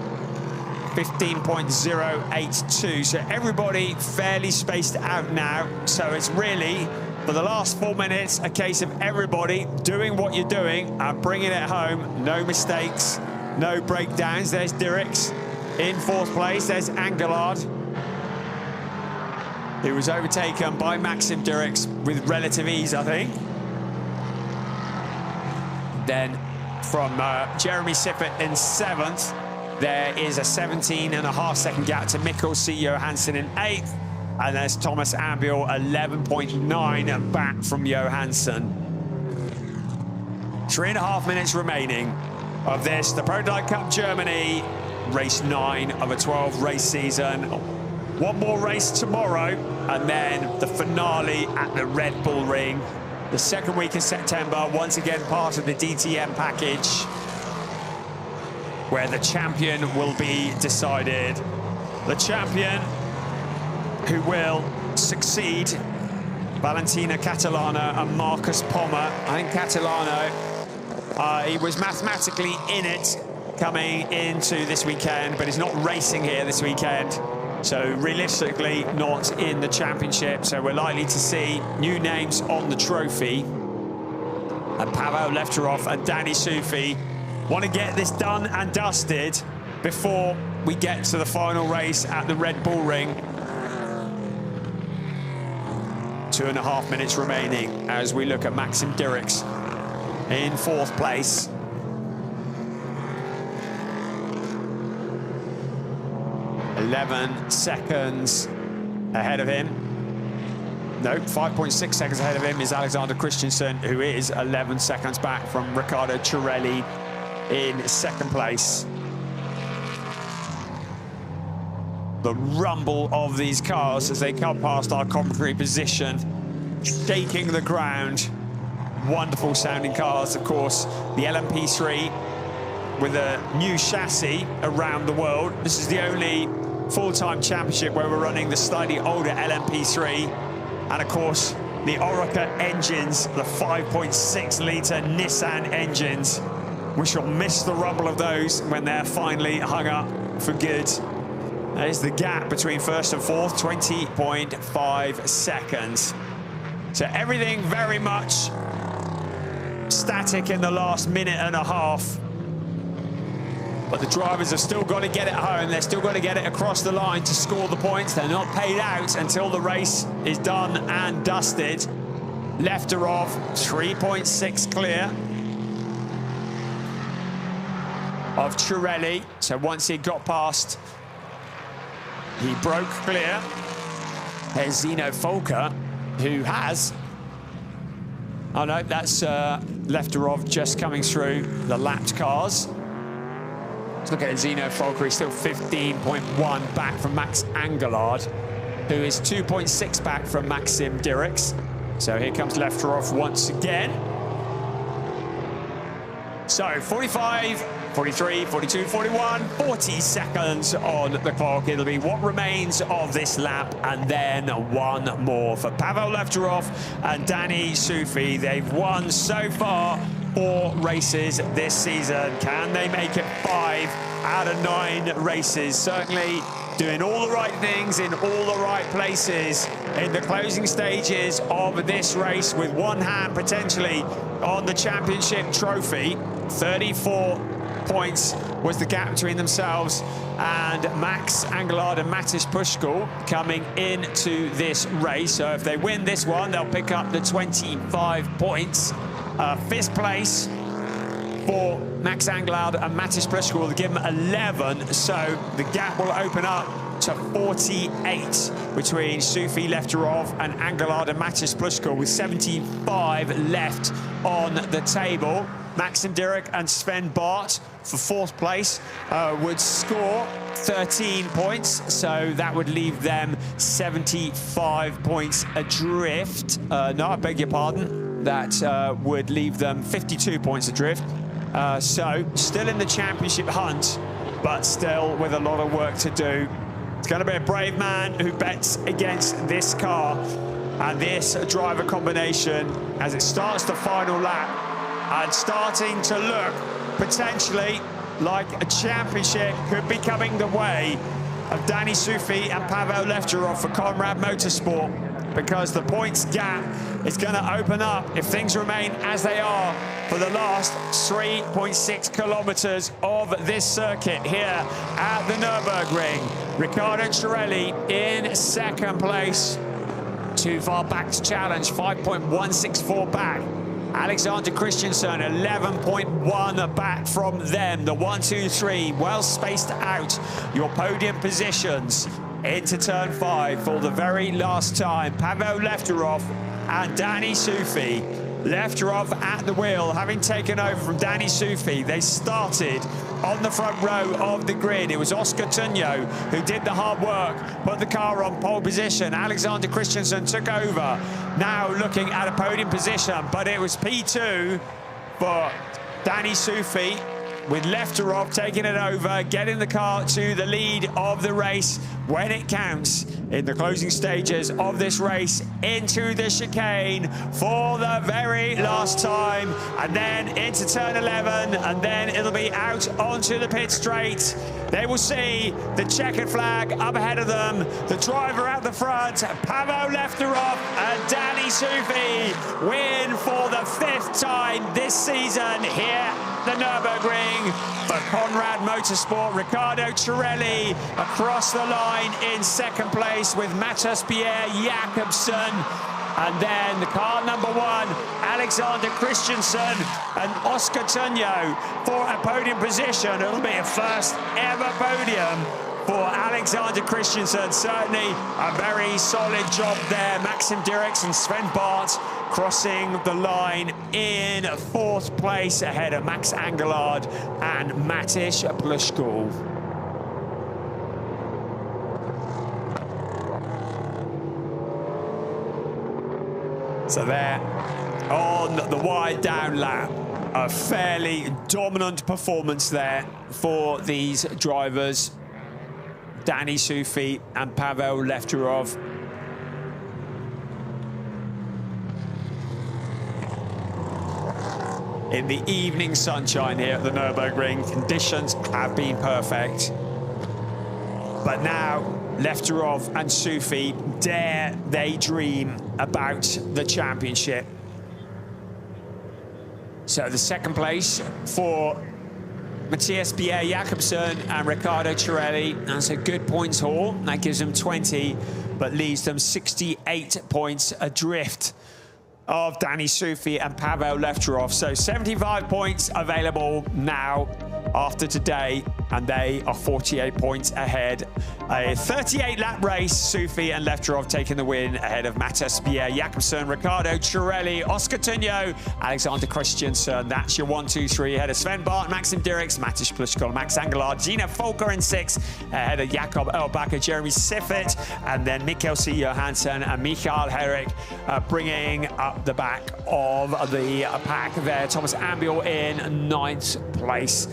S1: 15.082. So everybody fairly spaced out now. So it's really, for the last 4 minutes, a case of everybody doing what you're doing and bringing it home. No mistakes, no breakdowns. There's Dirks in fourth place. There's Angelard, who was overtaken by Maxim Dirks with relative ease, I think. Then from Jeremy Siffert in 7th, there is a 17.5 second gap to Mikkel C. Johansson in 8th. And there's Thomas Ambiel, 11.9 back from Johansson. 3.5 minutes remaining of this, the Prototype Cup Germany, race 9 of a 12 race season. One more race tomorrow, and then the finale at the Red Bull Ring. The second week in September, once again part of the DTM package, where the champion will be decided. The champion who will succeed Valentina Catalano and Marcus Pommer. I think Catalano, he was mathematically in it coming into this weekend, but he's not racing here this weekend. So realistically, not in the championship. So we're likely to see new names on the trophy. And Pavel Lefterov and Danny Sufi want to get this done and dusted before we get to the final race at the Red Bull Ring. 2.5 minutes remaining as we look at Maxim Dirks in 4th place. .11 ahead of him. No, 5.6 seconds ahead of him is Alexander Christensen, who is 11 seconds back from Riccardo Cirelli in 2nd place. The rumble of these cars as they come past our commentary position, shaking the ground. Wonderful sounding cars, of course. The LMP3 with a new chassis around the world. This is the only full-time championship where we're running the slightly older LMP3. And of course, the Oreca engines, the 5.6-litre Nissan engines. We shall miss the rumble of those when they're finally hung up for good. There's the gap between 1st and 4th, 20.5 seconds. So everything very much static in the last minute and a half. But the drivers have still got to get it home. They've still got to get it across the line to score the points. They're not paid out until the race is done and dusted. Lefterov, 3.6 clear of Cirelli. So once he got past, he broke clear. There's Zeno Folker, who has... Oh no, that's Lefterov just coming through the lapped cars. Let's look at Zeno Folker. He's still 15.1 back from Max Angelard, who is 2.6 back from Maxim Dirks. So here comes Lefterov once again. So 45, 43, 42, 41, 40 seconds on the clock. It'll be what remains of this lap and then one more for Pavel Lefterov and Danny Sufi. They've won so far 4 races this season. Can they make it 5 out of 9 races? Certainly doing all the right things in all the right places in the closing stages of this race, with one hand potentially on the championship trophy. 34 points was the gap between themselves and Max Angelard and Matis Pushkal coming into this race. So if they win this one, they'll pick up the 25 points. 5th place for Max Angelard and Matis Pushkal will give them 11, so the gap will open up to 48 between Sufi Lefterov and Angelard and Matis Pushkal, with 75 left on the table. Maxim Dirk and Sven Bart for 4th place would score 13 points, so that would leave them 75 points adrift. No, I beg your pardon. That would leave them 52 points adrift. So still in the championship hunt, but still with a lot of work to do. It's going to be a brave man who bets against this car and this driver combination as it starts the final lap, and starting to look potentially like a championship could be coming the way of Danny Sufi and Pavel Lefterov for Conrad Motorsport, because the points gap is going to open up if things remain as they are for the last 3.6 kilometers of this circuit here at the Nürburgring. Riccardo Cirelli in 2nd place. Too far back to challenge, 5.164 back. Alexander Christensen, 11.1 back from them. The 1, 2, 3, well spaced out. Your podium positions into turn 5 for the very last time. Pavel Lefterov and Danny Sufi. Lefterov at the wheel, having taken over from Danny Sufi. They started on the front row of the grid. It was Oscar Tunyo who did the hard work, put the car on pole position. Alexander Christensen took over, now looking at a podium position, but it was P2 for Danny Sufi. with Lefterov taking it over, getting the car to the lead of the race when it counts in the closing stages of this race into the chicane for the very last time, and then into turn 11, and then it'll be out onto the pit straight. They will see the checkered flag up ahead of them, the driver out the front, Pavel Lefterov and Danny Sufi win for the 5th time this season here at the Nürburgring. For Conrad Motorsport, Riccardo Cirelli across the line in 2nd place with Matas Pierre Jakobsen. And then the car number 1, Alexander Christensen and Oscar Tunyo for a podium position. It'll be a first ever podium for Alexander Christensen. Certainly a very solid job there. Maxim Dirks and Sven Bart crossing the line in 4th place ahead of Max Angelard and Matish Plushkul. So there, on the wide down lap, a fairly dominant performance there for these drivers, Danny Sufi and Pavel Lefterov. In the evening sunshine here at the Nürburgring, conditions have been perfect. But now, Lefterov and Sufi dare they dream about the championship. So the 2nd place for Matthias Pierre Jakobsen and Riccardo Cirelli. That's a good points haul. That gives them 20, but leaves them 68 points adrift of Danny Sufi and Pavel Lefterov. So 75 points available now after today, and they are 48 points ahead. A 38-lap race, Sufi and Lefterov taking the win ahead of Matas Pierre Jakobsen, Riccardo Cirelli, Oscar Tunyo, Alexander Christensen. That's your 1, 2, 3 ahead of Sven Bart, Maxim Dirks, Matish Plushkul, Max Angelard, Gina Volker in 6 ahead of Jakob Erlbacher, Jeremy Siffert, and then Mikkel C. Johansson and Michael Herrick bringing up the back of the pack there. Thomas Ambiel in 9th place.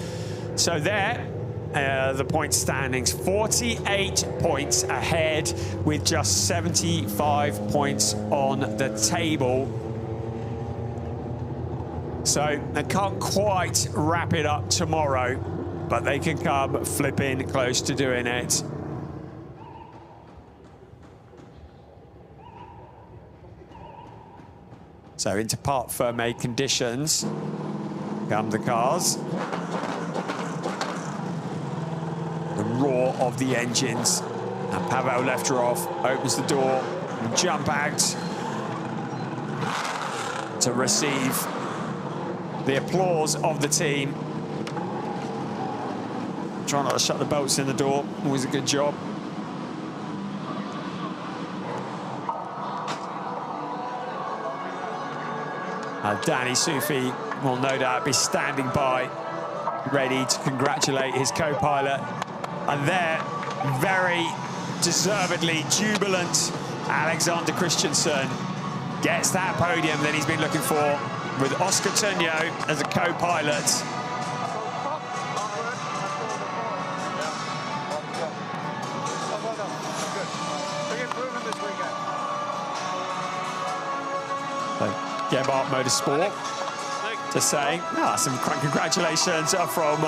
S1: So there, the point standings, 48 points ahead with just 75 points on the table. So they can't quite wrap it up tomorrow, but they can come flipping close to doing it. So into part ferme conditions come the cars. The roar of the engines, and Pavel Lefterov opens the door and jump out to receive the applause of the team. Try not to shut the bolts in the door, always a good job. Danny Sufi will no doubt be standing by, ready to congratulate his co-pilot. And there, very deservedly jubilant, Alexander Christensen gets that podium that he's been looking for, with Oscar Tunyo as a co-pilot. Gebhardt Motorsport just saying, some congratulations from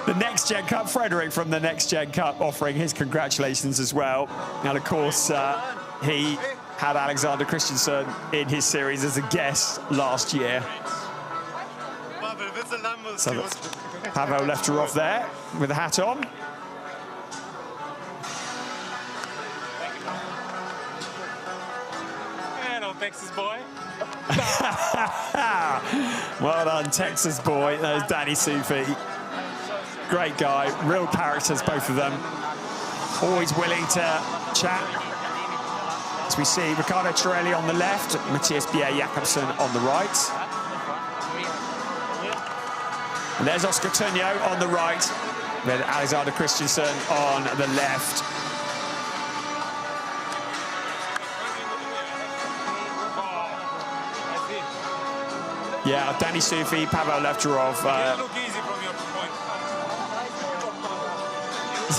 S1: the Next Gen Cup. Frederick from the Next Gen Cup offering his congratulations as well. And of course, he had Alexander Christensen in his series as a guest last year. So that's Pavel Lefterov there with the hat on.
S2: Texas boy.
S1: Well done, Texas boy. There's Danny Sufi. Great guy, real characters, both of them. Always willing to chat. As we see Riccardo Cirelli on the left, Matthias Pierre Jakobsen on the right. And there's Oscar Tunyo on the right, with Alexander Christensen on the left. Yeah, Danny Sufi, Pavel Lefterov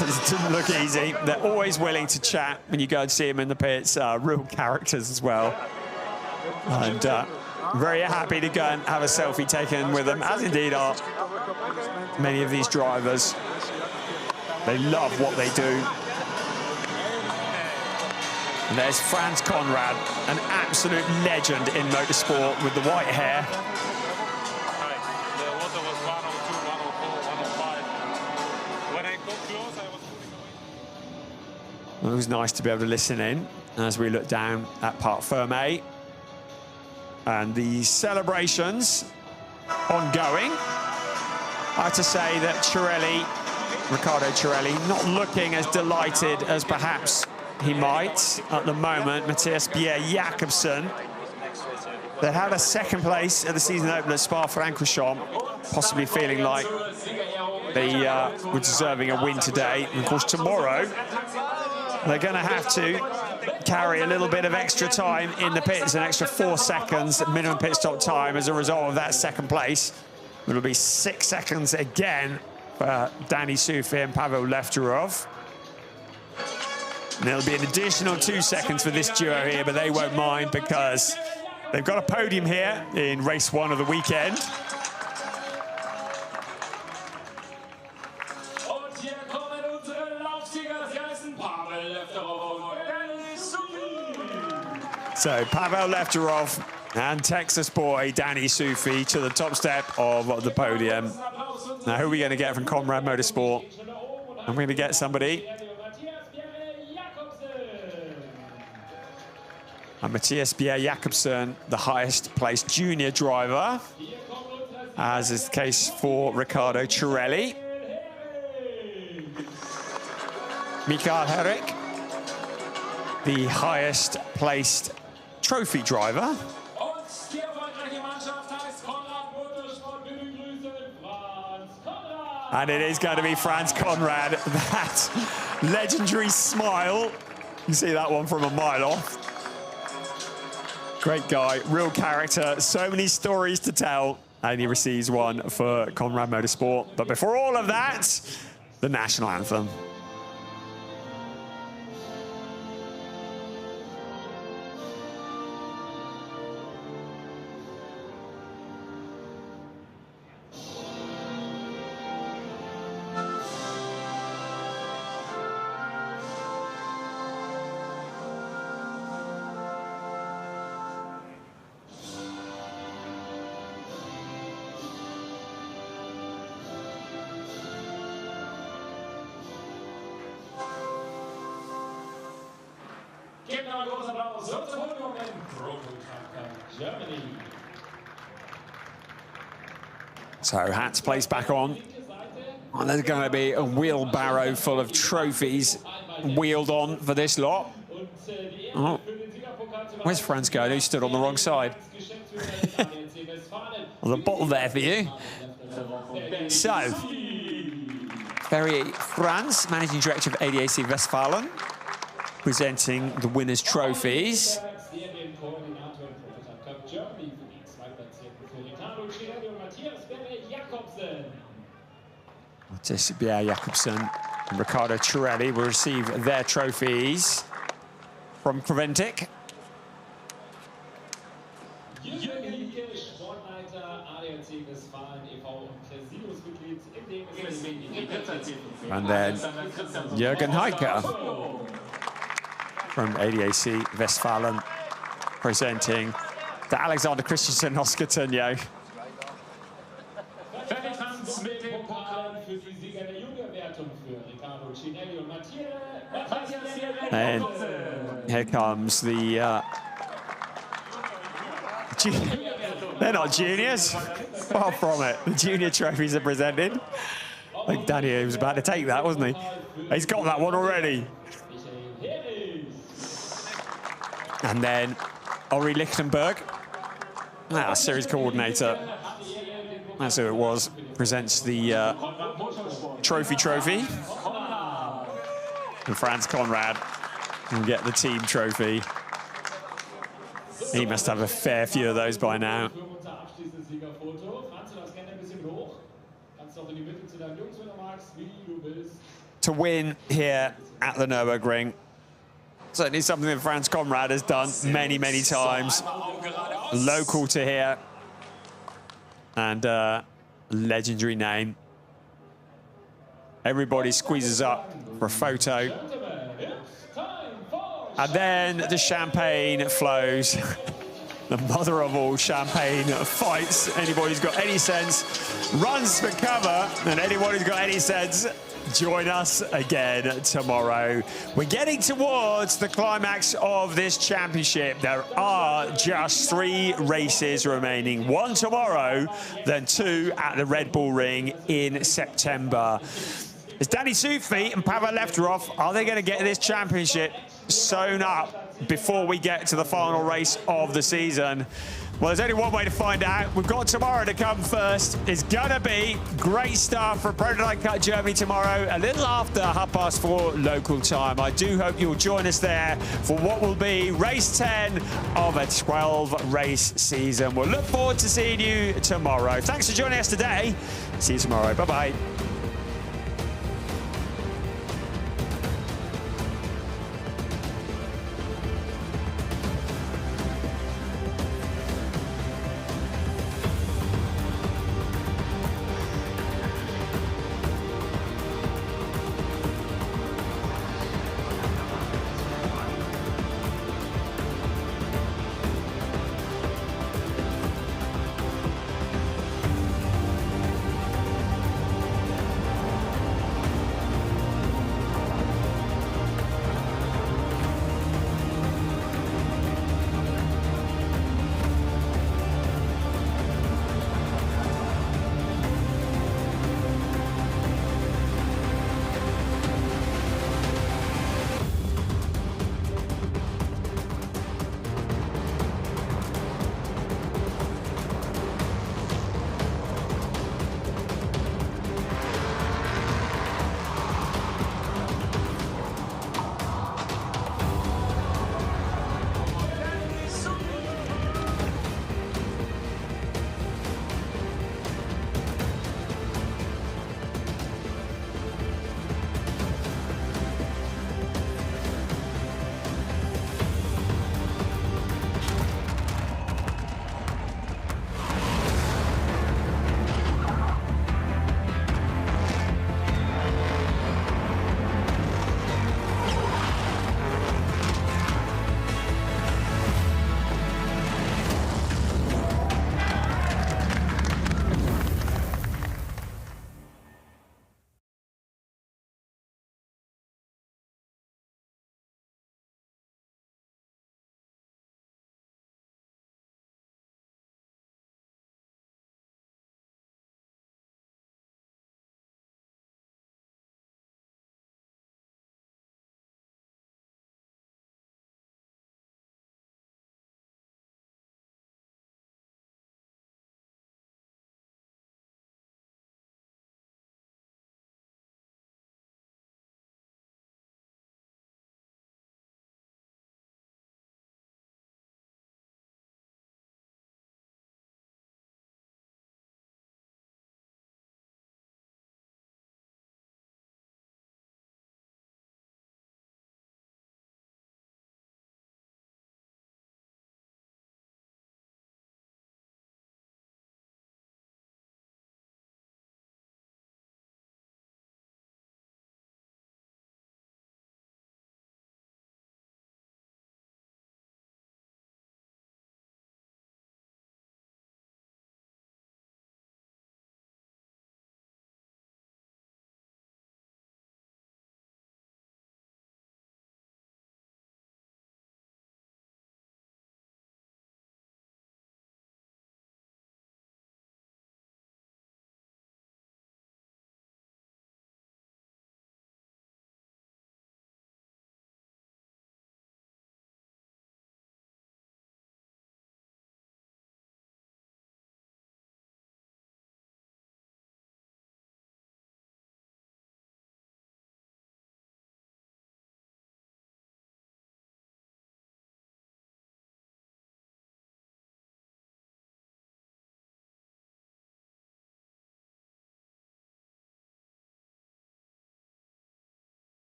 S1: It didn't look easy. They're always willing to chat when you go and see them in the pits. Real characters as well. And very happy to go and have a selfie taken with them, as indeed are many of these drivers. They love what they do. And there's Franz Conrad, an absolute legend in motorsport with the white hair. It was nice to be able to listen in as we look down at Parc Fermé. And the celebrations ongoing. I have to say that Riccardo Cirelli, not looking as delighted as perhaps he might at the moment. Matthias Bjerre-Jacobsen, they had a second place at the season opener at Spa-Francorchamps, possibly feeling like they were deserving a win today. And of course, tomorrow, they're going to have to carry a little bit of extra time in the pits, an extra 4 seconds minimum pit stop time as a result of that second place. It'll be 6 seconds again for Danny Soufi and Pavel Lefterov. And it'll be an additional 2 seconds for this duo here, but they won't mind because they've got a podium here in race 1 of the weekend. So Pavel Lefterov and Texas boy Danny Soufi to the top step of the podium. Now, who are we going to get from Conrad Motorsport? I'm going to get somebody. And Matthias Bjerre-Jacobsen, the highest placed junior driver, as is the case for Riccardo Cirelli. Mikael Herrick, the highest placed trophy driver. And it is going to be Franz Conrad. That legendary smile. You see that one from a mile off. Great guy, real character, so many stories to tell. And he receives one for Conrad Motorsport. But before all of that, the national anthem. So hats placed back on. And there's going to be a wheelbarrow full of trophies wheeled on for this lot. Oh, where's Franz going? He stood on the wrong side. Well, the bottle there for you. So, Ferry Franz, Managing Director of ADAC Westfalen, presenting the winners' trophies. Matthias Bjerre-Jacobsen and Riccardo Cirelli will receive their trophies from Creventic. And then Jürgen Heike from ADAC Westfalen presenting the Alexander Christensen Oscar Tunjo. And here comes the they're not juniors, far from it. The junior trophies are presented. I think Danny was about to take that, wasn't he? He's got that one already. And then Ori Lichtenberg, series coordinator, that's who it was, presents the trophy. And Franz Conrad will get the team trophy. He must have a fair few of those by now. to win here at the Nürburgring. Certainly something that Franz Conrad has done many, many times. Local to here. And legendary name. Everybody squeezes up for a photo. And then the champagne flows. The mother of all champagne fights. Anybody who's got any sense runs for cover. And anyone who's got any sense, join us again tomorrow. We're getting towards the climax of this championship. There are just 3 races remaining. 1 tomorrow, then 2 at the Red Bull Ring in September. Is Danny Sufi and Pavel Lefterov, are they going to get this championship sewn up before we get to the final race of the season? Well, there's only one way to find out. We've got tomorrow to come first. It's going to be great start for Prototype Cup Germany tomorrow, a little after 4:30 local time. I do hope you'll join us there for what will be race 10 of a 12-race season. We'll look forward to seeing you tomorrow. Thanks for joining us today. See you tomorrow. Bye-bye.